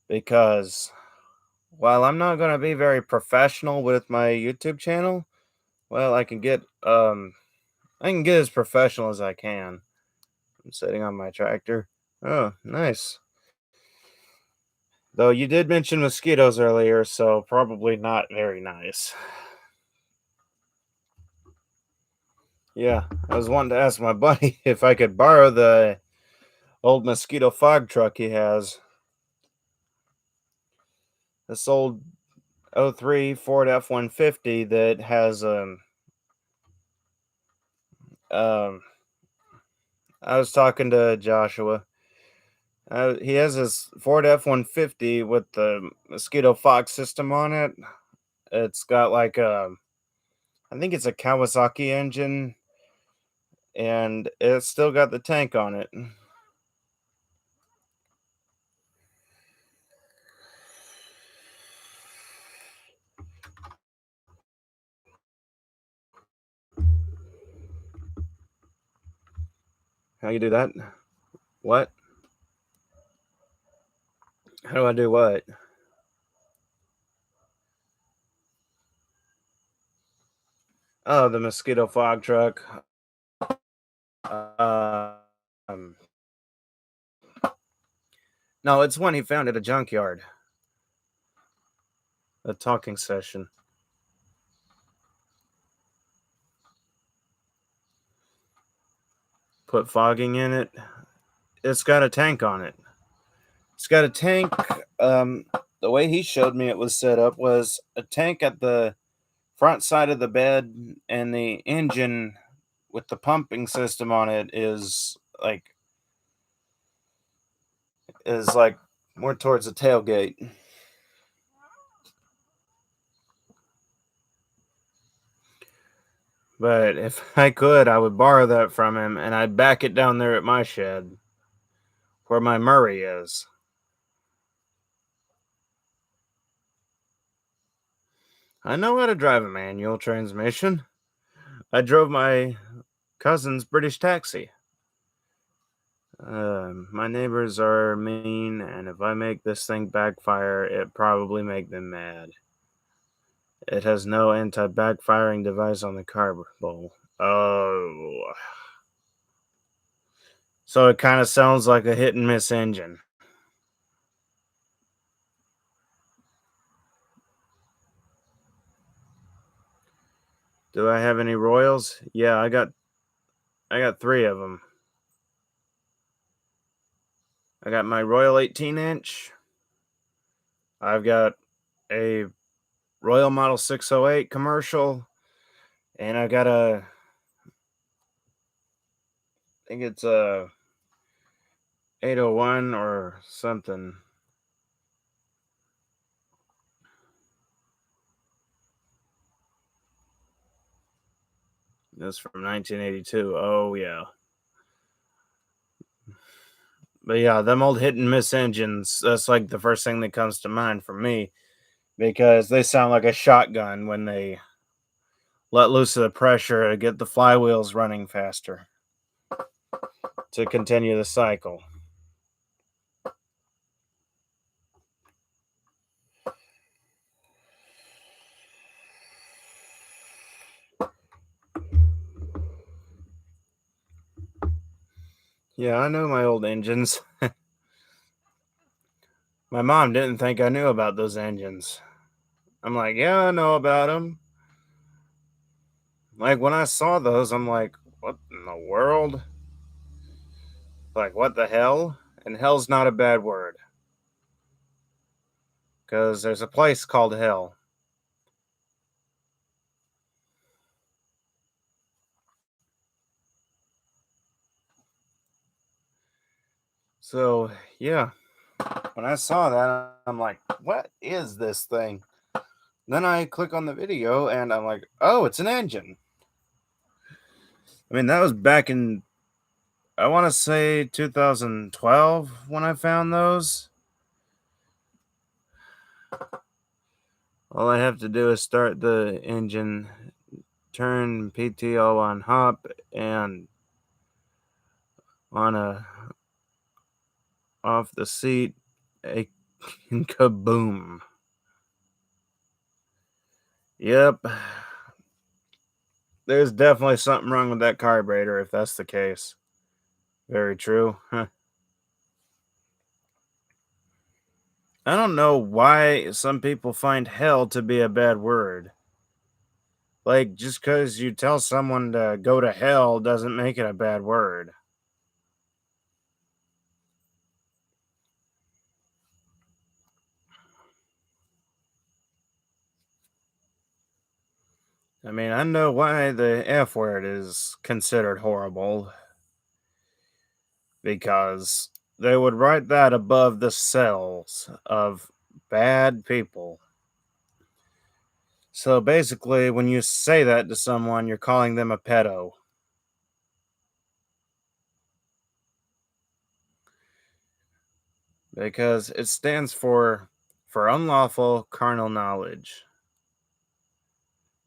Because while I'm not going to be very professional with my YouTube channel, well, I can get as professional as I can. I'm sitting on my tractor. Oh, nice. Though you did mention mosquitoes earlier, so probably not very nice. Yeah, I was wanting to ask my buddy if I could borrow the old mosquito fog truck he has. This old '03 Ford F-150 that has um I was talking to Joshua. He has this Ford F-150 with the mosquito fog system on it. It's got like I think it's a Kawasaki engine, and it's still got the tank on it. How you do that? What? How do I do what? Oh, the mosquito fog truck. Uh, um, no, it's one he found at a junkyard. A talking session. Put fogging in it. It's got a tank on it. It's got a tank. The way he showed me it was set up was a tank at the front side of the bed, and the engine with the pumping system on it is like more towards the tailgate. But if I could, I would borrow that from him and I'd back it down there at my shed where my Murray is. I know how to drive a manual transmission. I drove my cousin's British taxi. My neighbors are mean, and if I make this thing backfire, it probably make them mad. It has no anti-backfiring device on the carb bowl. Oh, so it kind of sounds like a hit and miss engine. Do I have any Royals? Yeah, I got 3 of them. I got my Royal 18-inch. I've got a Royal Model 608 commercial, and I got I think it's a 801 or something. That's from 1982. Oh yeah. But yeah, them old hit and miss engines, that's like the first thing that comes to mind for me because they sound like a shotgun when they let loose of the pressure to get the flywheels running faster to continue the cycle. Yeah, I know my old engines. My mom didn't think I knew about those engines. I'm like, yeah, I know about them. Like, when I saw those, I'm like, what in the world? Like, what the hell? And hell's not a bad word. Because there's a place called hell. So, yeah, when I saw that, I'm like, what is this thing? Then I click on the video and I'm like, oh, it's an engine. I mean, that was back in, I want to say 2012 when I found those. All I have to do is start the engine, turn PTO on hop, and on a off the seat, a kaboom. Yep. There's definitely something wrong with that carburetor if that's the case. Very true. Huh. I don't know why some people find hell to be a bad word. Like, just because you tell someone to go to hell doesn't make it a bad word. I mean, I know why the F word is considered horrible. Because they would write that above the cells of bad people. So basically, when you say that to someone, you're calling them a pedo. Because it stands for unlawful carnal knowledge.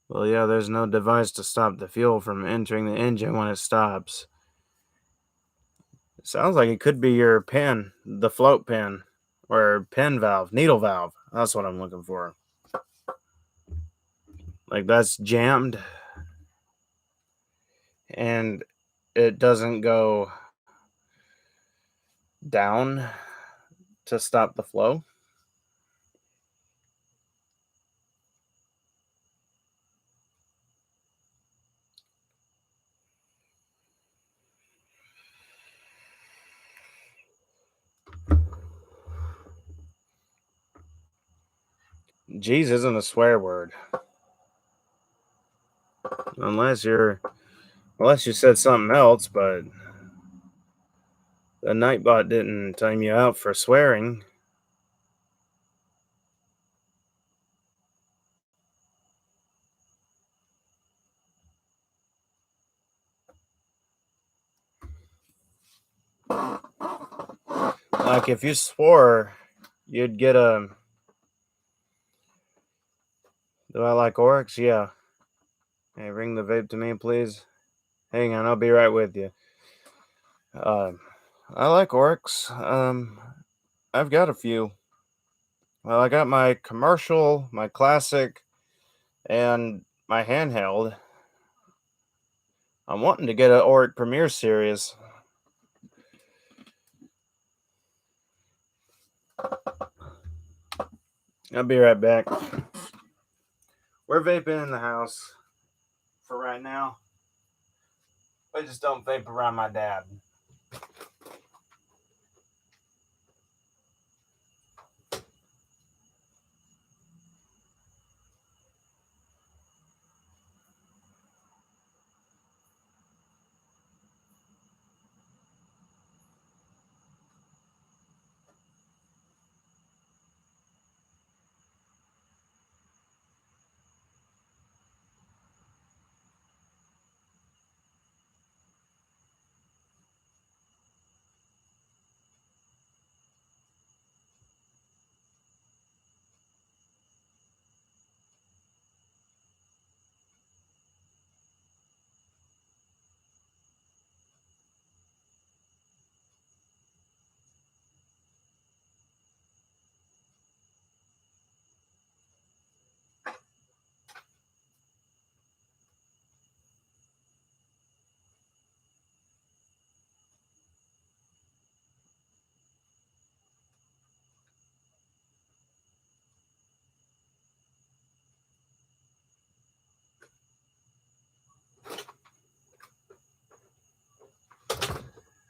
Well, yeah, there's no device to stop the fuel from entering the engine when it stops. Sounds like it could be your pin, the float pin, or pin valve, needle valve. That's what I'm looking for. Like that's jammed and it doesn't go down to stop the flow. Jeez isn't a swear word. Unless you said something else, but the Nightbot didn't time you out for swearing. Like if you swore, you'd get a. Do I like orcs? Yeah. Hey, bring the vape to me, please. Hang on, I'll be right with you. I like orcs. I've got a few. Well, I got my commercial, my classic, and my handheld. I'm wanting to get an Oric Premier Series. I'll be right back. We're vaping in the house for right now. I just don't vape around my dad.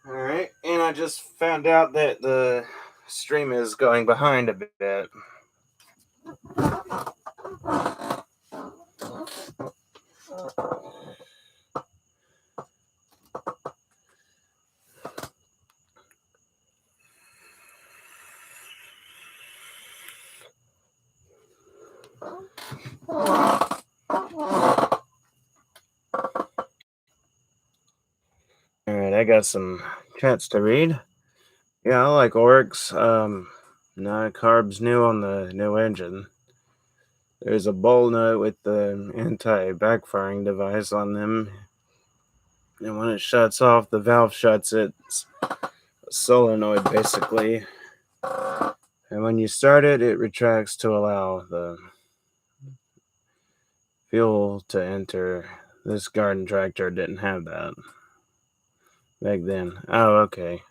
All right, and I just found out that the stream is going behind a bit. All right, I got some chats to read. Yeah, I like orcs. No carbs new on the new engine. There's a bowl nut with the anti-backfiring device on them, and when it shuts off, the valve shuts. It's a solenoid basically, and when you start it, it retracts to allow the fuel to enter. This garden tractor didn't have that back then. Oh, okay.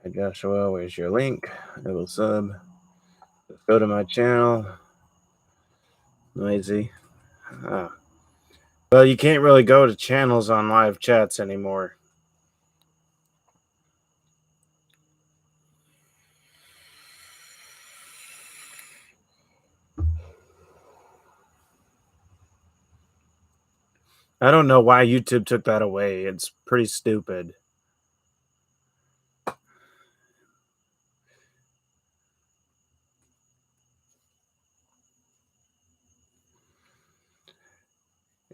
Hey Joshua, where's your link? I will sub. Let's go to my channel. Noisy. Oh. Well, you can't really go to channels on live chats anymore. I don't know why YouTube took that away. It's pretty stupid.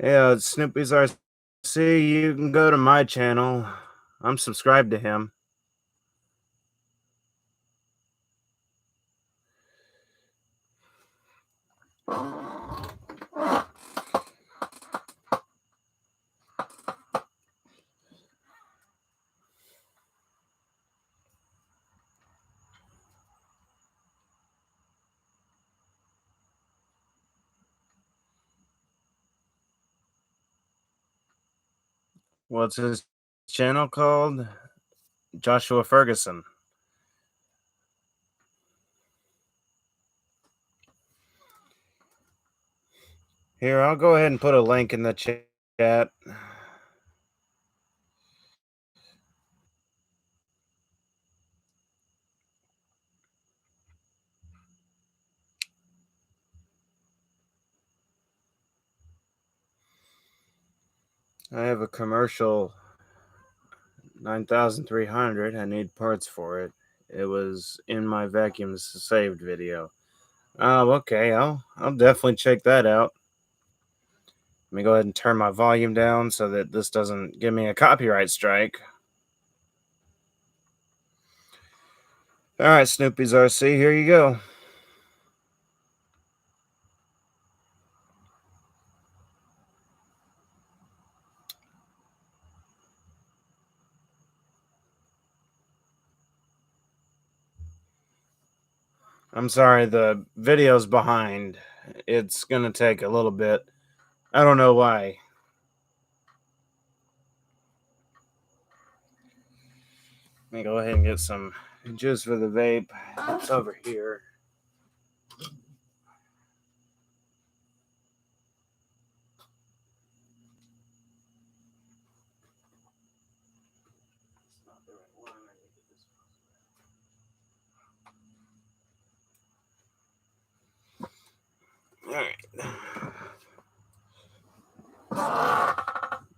Yeah, it's Snoopy's RC. You can go to my channel. I'm subscribed to him. What's his channel called? Joshua Ferguson. Here, I'll go ahead and put a link in the chat. I have a commercial 9300. I need parts for it. It was in my vacuums saved video. Oh, okay. I'll definitely check that out. Let me go ahead and turn my volume down so that this doesn't give me a copyright strike. All right, Snoopy's RC, here you go. I'm sorry, the video's behind. It's gonna take a little bit. I don't know why. Let me go ahead and get some juice for the vape. It's over here. All right.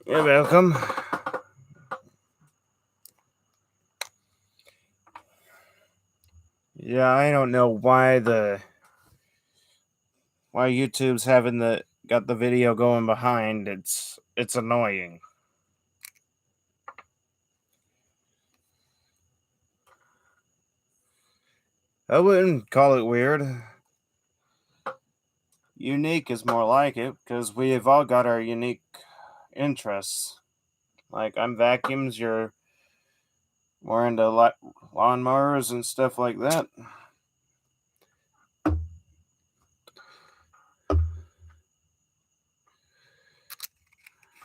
You're welcome. Yeah, I don't know why YouTube's got the video going behind. It's annoying. I wouldn't call it weird. Unique is more like it because we have all got our unique interests. Like I'm vacuums, you're more into lawnmowers and stuff like that.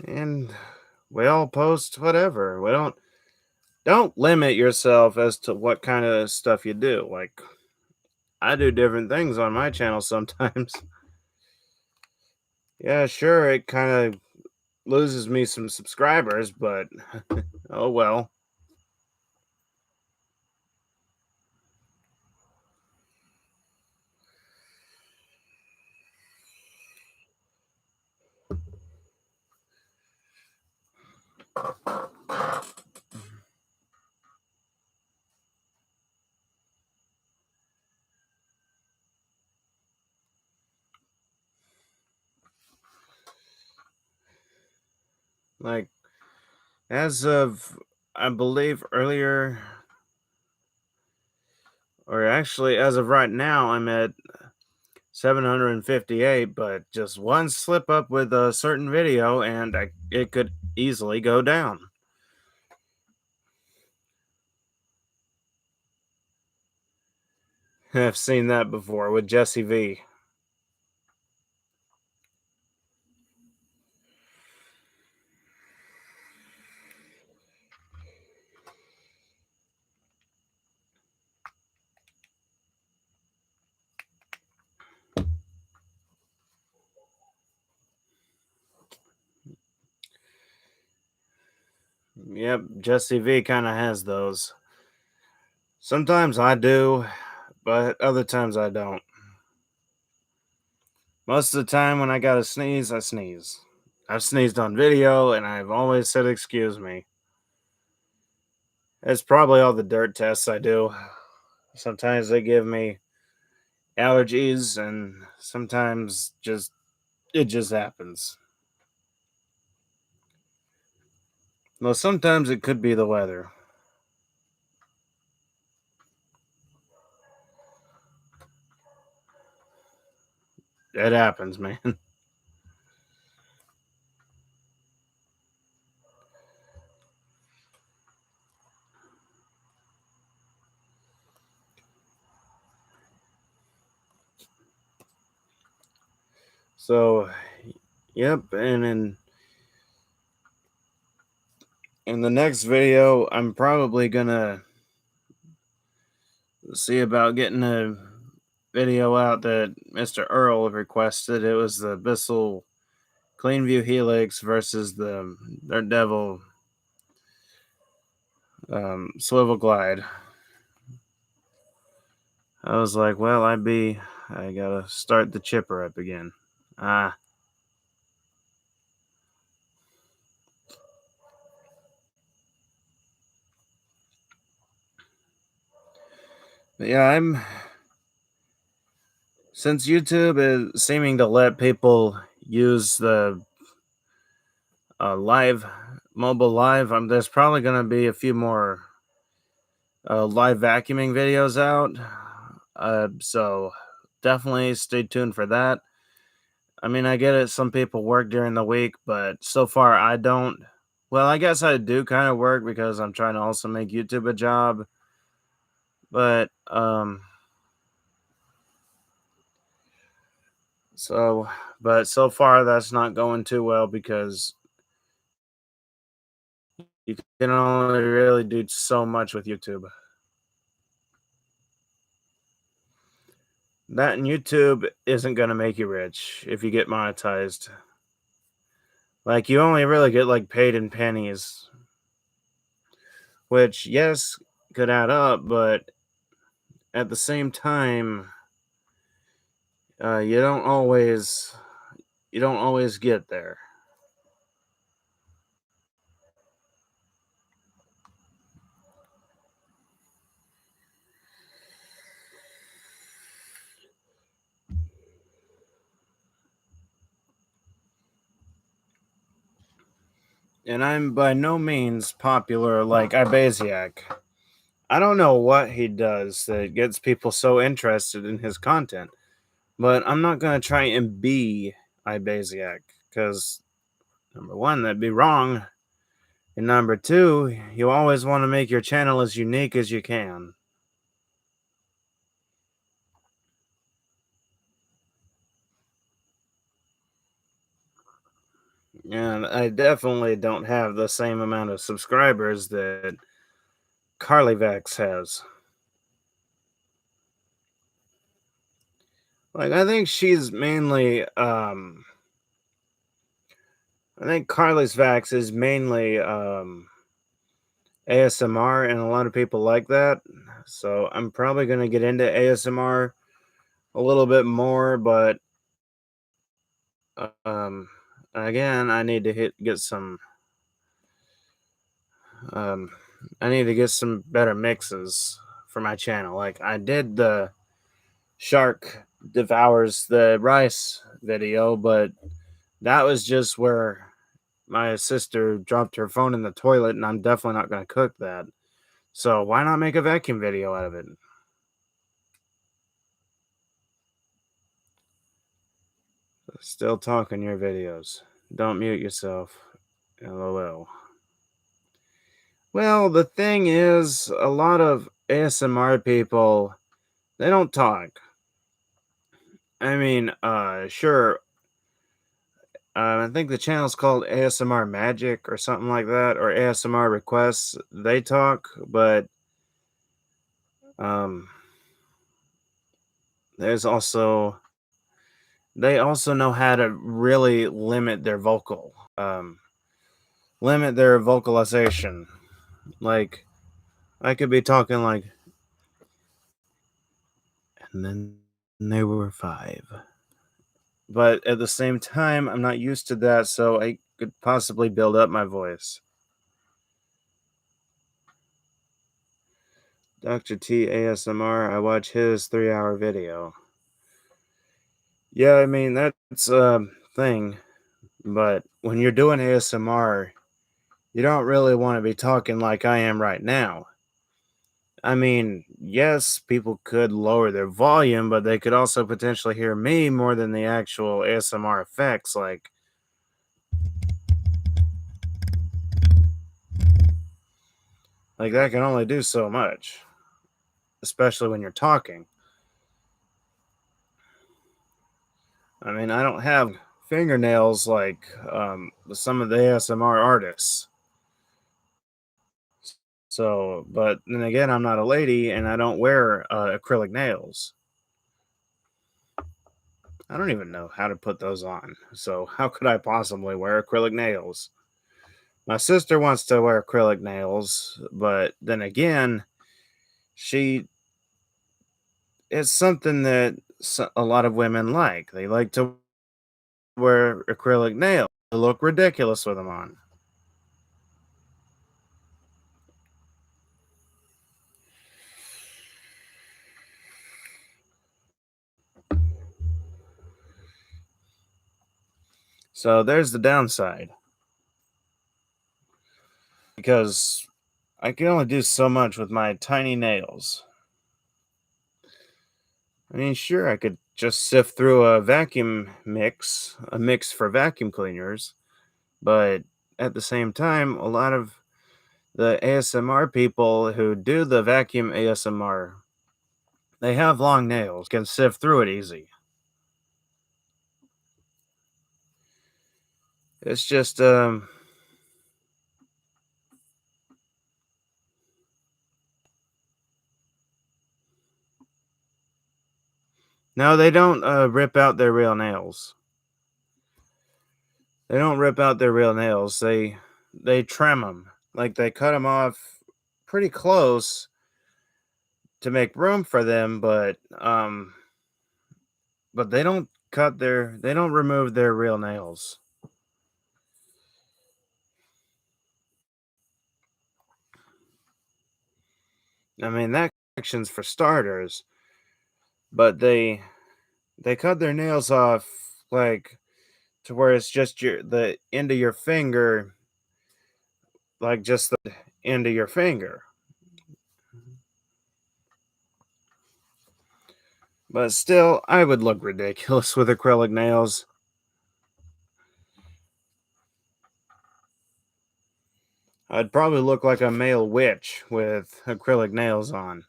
And we all post whatever. We don't limit yourself as to what kind of stuff you do. Like I do different things on my channel sometimes. Yeah, sure, it kind of loses me some subscribers, but oh well. Like as of I believe earlier, or actually as of right now, I'm at 758, but just one slip up with a certain video and it could easily go down. I've seen that before with Jesse V. Yep, Jesse V kind of has those. Sometimes I do, but other times I don't. Most of the time when I gotta sneeze, I sneeze. I've sneezed on video and I've always said excuse me. It's probably all the dirt tests I do. Sometimes they give me allergies and sometimes it just happens. Well, sometimes it could be the weather. It happens, man. So, yep, and then In the next video, I'm probably gonna see about getting a video out that Mr. Earl requested. It was the Bissell Cleanview Helix versus the Daredevil Swivel Glide. I was like, well, I gotta start the chipper up again. But yeah, since YouTube is seeming to let people use the mobile live, there's probably gonna be a few more live vacuuming videos out. So definitely stay tuned for that. I mean, I get it. Some people work during the week, but so far I don't. Well, I guess I do kind of work because I'm trying to also make YouTube a job. But so far that's not going too well because you can only really do so much with YouTube. That and YouTube isn't going to make you rich if you get monetized. Like, you only really get like paid in pennies, which, yes, could add up, but at the same time, you don't always get there. And I'm by no means popular like Ibasiak. I don't know what he does that gets people so interested in his content, but I'm not going to try and be Ibasiak because, number one, that'd be wrong. And number two, you always want to make your channel as unique as you can. And I definitely don't have the same amount of subscribers that Carlyvex has. Like, I think she's mainly, I think Carly's Vax is mainly ASMR, and a lot of people like that. So I'm probably going to get into ASMR a little bit more, but again, I need to get some. I need to get some better mixes for my channel. Like, I did the Shark Devours the Rice video, but that was just where my sister dropped her phone in the toilet, and I'm definitely not going to cook that. So why not make a vacuum video out of it? Still talking your videos. Don't mute yourself. LOL. Well, the thing is, a lot of ASMR people, they don't talk. I mean, sure. I think the channel's called ASMR Magic or something like that, or ASMR Requests. They talk, but um, there's also they also know how to really limit their vocalization. Like, I could be talking like, and then there were 5. But at the same time, I'm not used to that, so I could possibly build up my voice. Dr. T ASMR, I watch his 3-hour video. Yeah, I mean, that's a thing, but when you're doing ASMR, you don't really want to be talking like I am right now. I mean, yes, people could lower their volume, but they could also potentially hear me more than the actual ASMR effects. Like that can only do so much, especially when you're talking. I mean, I don't have fingernails like some of the ASMR artists. So, but then again, I'm not a lady and I don't wear acrylic nails. I don't even know how to put those on. So, how could I possibly wear acrylic nails? My sister wants to wear acrylic nails, but then again, she it's something that a lot of women like. They like to wear acrylic nails. They look ridiculous with them on. So there's the downside. Because I can only do so much with my tiny nails. I mean, sure, I could just sift through a mix for vacuum cleaners, but at the same time, a lot of the ASMR people who do the vacuum ASMR, they have long nails, can sift through it easy. It's just no, they don't rip out their real nails. They don't rip out their real nails. They trim them. Like they cut them off pretty close to make room for them, but they don't remove their real nails. I mean, that section's for starters, but they cut their nails off like to where it's just the end of your finger, like just the end of your finger. But still, I would look ridiculous with acrylic nails. I'd probably look like a male witch with acrylic nails on.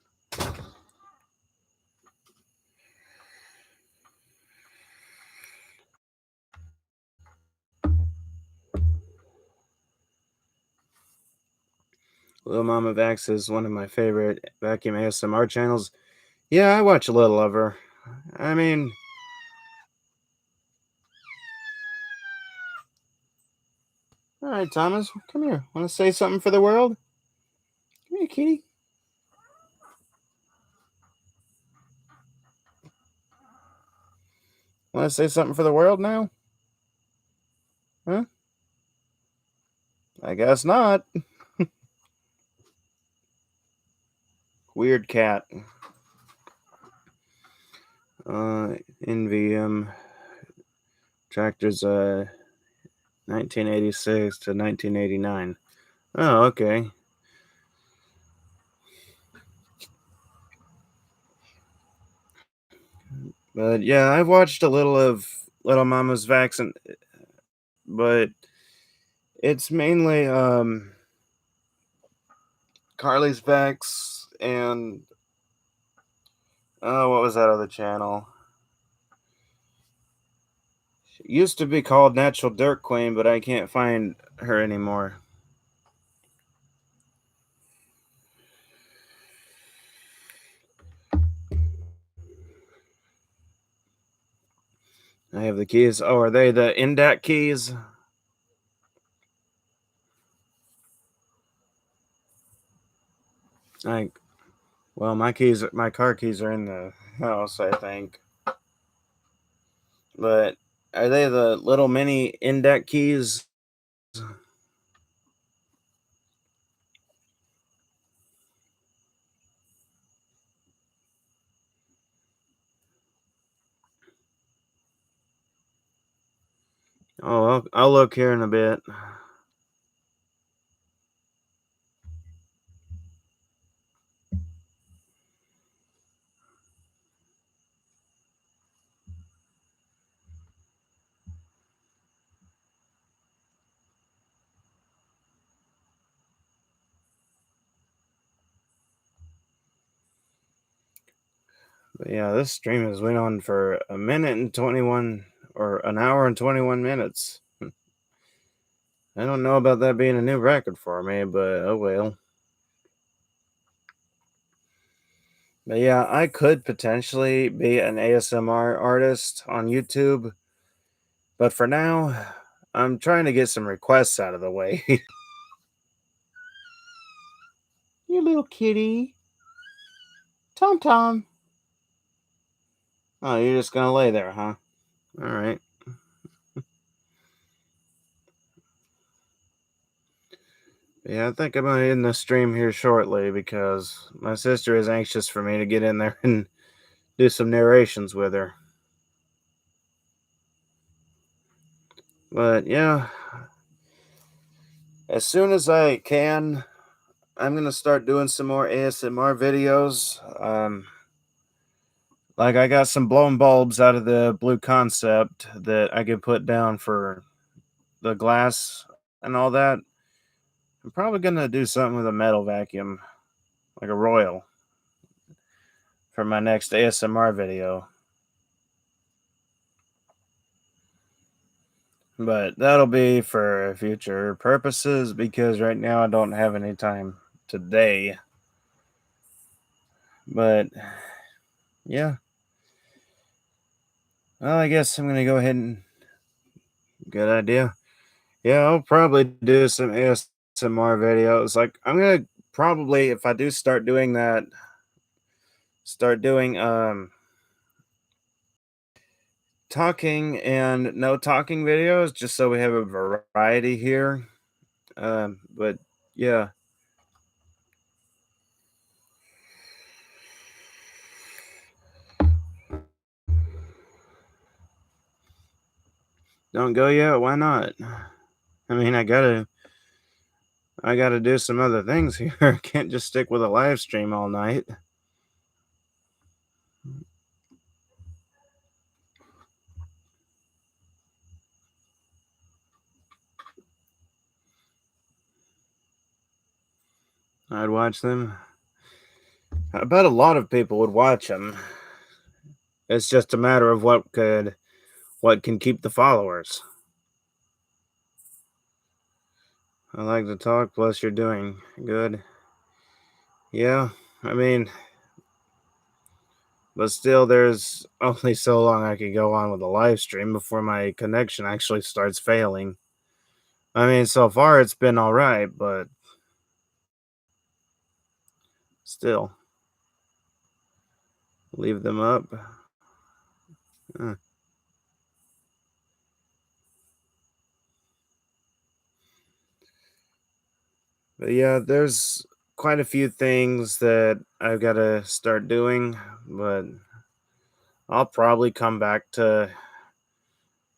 Little Mama Vax is one of my favorite vacuum ASMR channels. Yeah, I watch a little of her. I mean, all right, Thomas, come here. Want to say something for the world? Come here, kitty. Want to say something for the world now? Huh? I guess not. Weird cat. NVM tractors 1986 to 1989. Oh, okay. But yeah, I've watched a little of Little Mama's Vaccine, but it's mainly Carly's Vex and oh, what was that other channel? She used to be called Natural Dirt Queen, but I can't find her anymore. I have the keys. Oh, are they the Indat keys? Like, well, my car keys are in the house, I think. But are they the little mini Indat keys? Oh, I'll look here in a bit. But yeah, this stream has went on for a minute and 21 or an hour and 21 minutes. I don't know about that being a new record for me, but oh well. But yeah, I could potentially be an ASMR artist on YouTube, but for now, I'm trying to get some requests out of the way. You little kitty. Tom Tom. Oh, you're just gonna lay there, huh? Alright. Yeah, I think I'm gonna end the stream here shortly because my sister is anxious for me to get in there and do some narrations with her. But yeah, as soon as I can, I'm gonna start doing some more ASMR videos. Like I got some blown bulbs out of the Blue Concept that I could put down for the glass and all that. I'm probably gonna do something with a metal vacuum, like a Royal, for my next ASMR video. But that'll be for future purposes because right now I don't have any time today. But yeah, well, I guess I'm gonna go ahead and good idea. Yeah, I'll probably do some ASMR videos. Like I'm gonna probably if I do start doing that, start doing talking and no talking videos just so we have a variety here. But yeah. Don't go yet? Why not? I mean I gotta do some other things here. I can't just stick with a live stream all night. I'd watch them. I bet a lot of people would watch them. It's just a matter of what can keep the followers. I like to talk, plus you're doing good. Yeah, I mean, but still, there's only so long I could go on with a live stream before my connection actually starts failing. I mean, so far it's been alright, but still, leave them up. Uh, But yeah, there's quite a few things that I've got to start doing, but I'll probably come back to.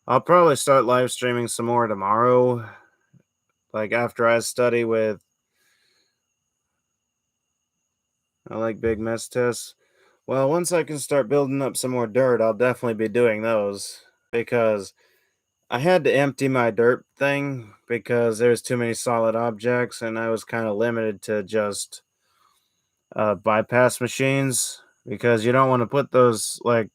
I'll probably start live streaming some more tomorrow. Like after I study with, I like big mess tests. Well, once I can start building up some more dirt, I'll definitely be doing those because I had to empty my dirt thing because there's too many solid objects and I was kind of limited to just bypass machines because you don't want to put those like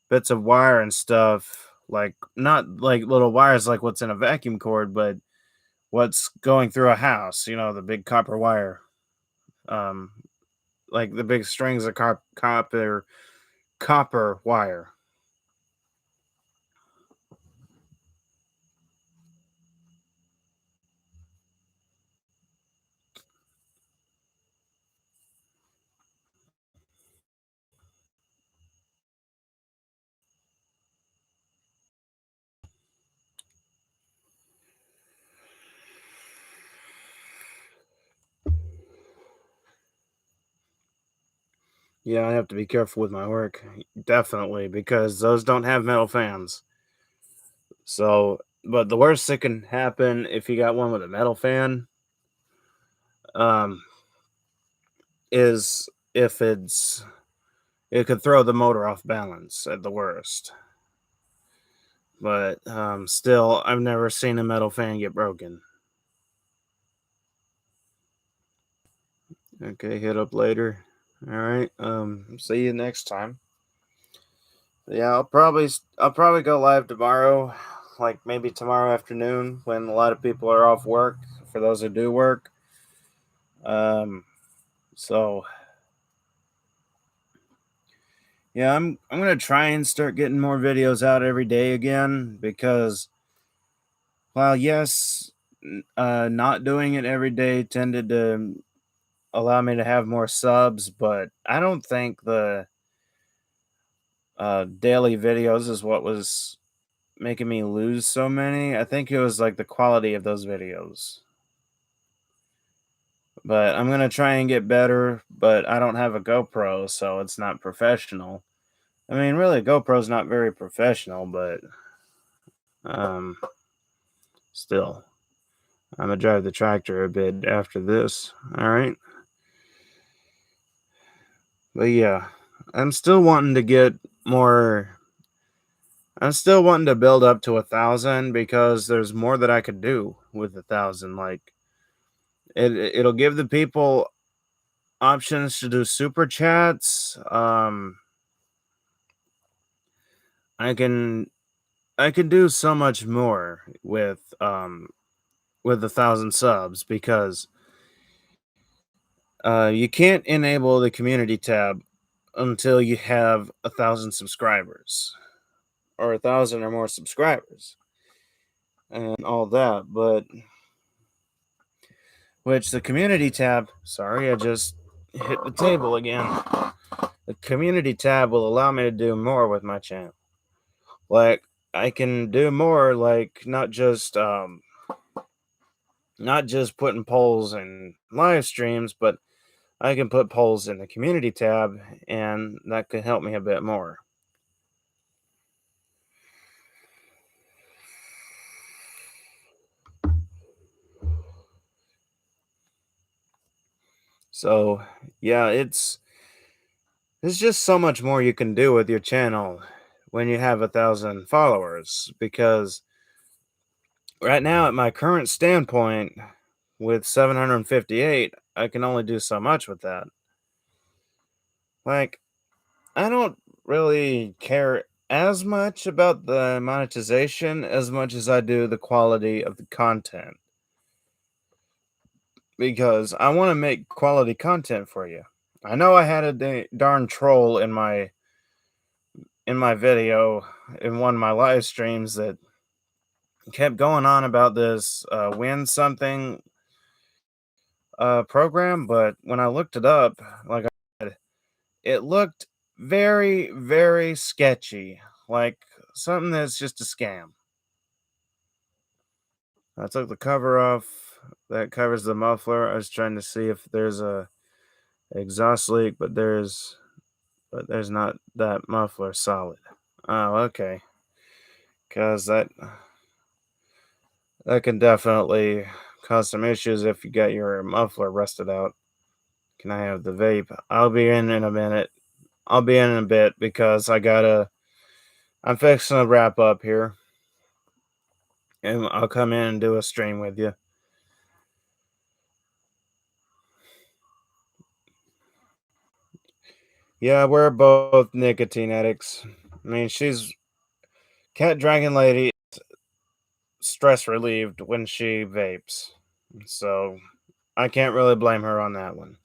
bits of wire and stuff like not like little wires like what's in a vacuum cord, but what's going through a house. You know, the big copper wire, um, like the big strings of copper wire. Yeah, I have to be careful with my work, definitely, because those don't have metal fans. So, but the worst that can happen if you got one with a metal fan, um, is if it could throw the motor off balance at the worst. But still, I've never seen a metal fan get broken. Okay, hit up later. All right. See you next time. Yeah, I'll probably go live tomorrow, like maybe tomorrow afternoon when a lot of people are off work. For those who do work, um, so Yeah, I'm gonna try and start getting more videos out every day again because while yes, not doing it every day tended to allow me to have more subs, but I don't think the daily videos is what was making me lose so many. I think it was like the quality of those videos. But I'm gonna try and get better, but I don't have a GoPro, so it's not professional. I mean, really, GoPro's not very professional, but um, still, I'm gonna drive the tractor a bit after this. All right, but yeah, I'm still wanting to get more. I'm still wanting to build up to 1,000 because there's more that I could do with 1,000. Like it'll give the people options to do super chats. I can I can do so much more with 1,000 subs because you can't enable the community tab until you have 1,000 subscribers or 1,000 or more subscribers and all that. But which the community tab, sorry, I just hit the table again. The community tab will allow me to do more with my channel. Like I can do more, like not just putting polls and live streams, but I can put polls in the community tab, and that could help me a bit more. So, yeah, it's just so much more you can do with your channel when you have 1,000 followers. Because right now, at my current standpoint, with 758, I can only do so much with that. Like, I don't really care as much about the monetization as much as I do the quality of the content because I want to make quality content for you. I know I had a darn troll in my video in one of my live streams that kept going on about this win something program, but when I looked it up, like I said, it looked very sketchy, like something that's just a scam. I took the cover off that covers the muffler. I was trying to see if there's a exhaust leak, but there's not that muffler solid. Oh, okay. Cause that can definitely cause some issues if you got your muffler rusted out. Can I have the vape? I'll be in a minute. I'll be in a bit because I'm fixing to wrap up here. And I'll come in and do a stream with you. Yeah, we're both nicotine addicts. I mean, Cat Dragon Lady stress relieved when she vapes. So I can't really blame her on that one.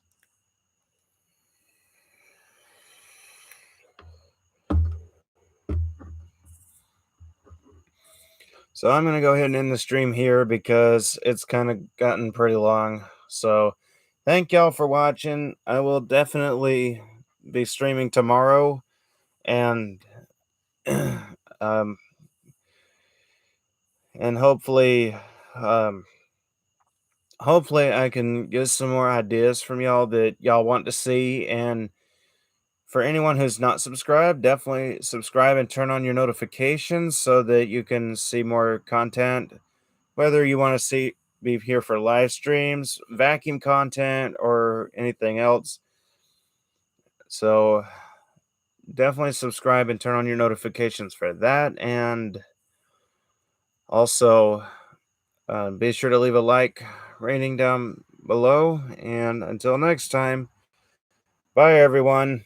So I'm going to go ahead and end the stream here because it's kind of gotten pretty long. So thank y'all for watching. I will definitely be streaming tomorrow and um and um hopefully I can get some more ideas from y'all that y'all want to see. And for anyone who's not subscribed, definitely subscribe and turn on your notifications so that you can see more content, whether you want to be here for live streams, vacuum content, or anything else. So definitely subscribe and turn on your notifications for that. And also be sure to leave a like rating down below. And until next time, bye everyone.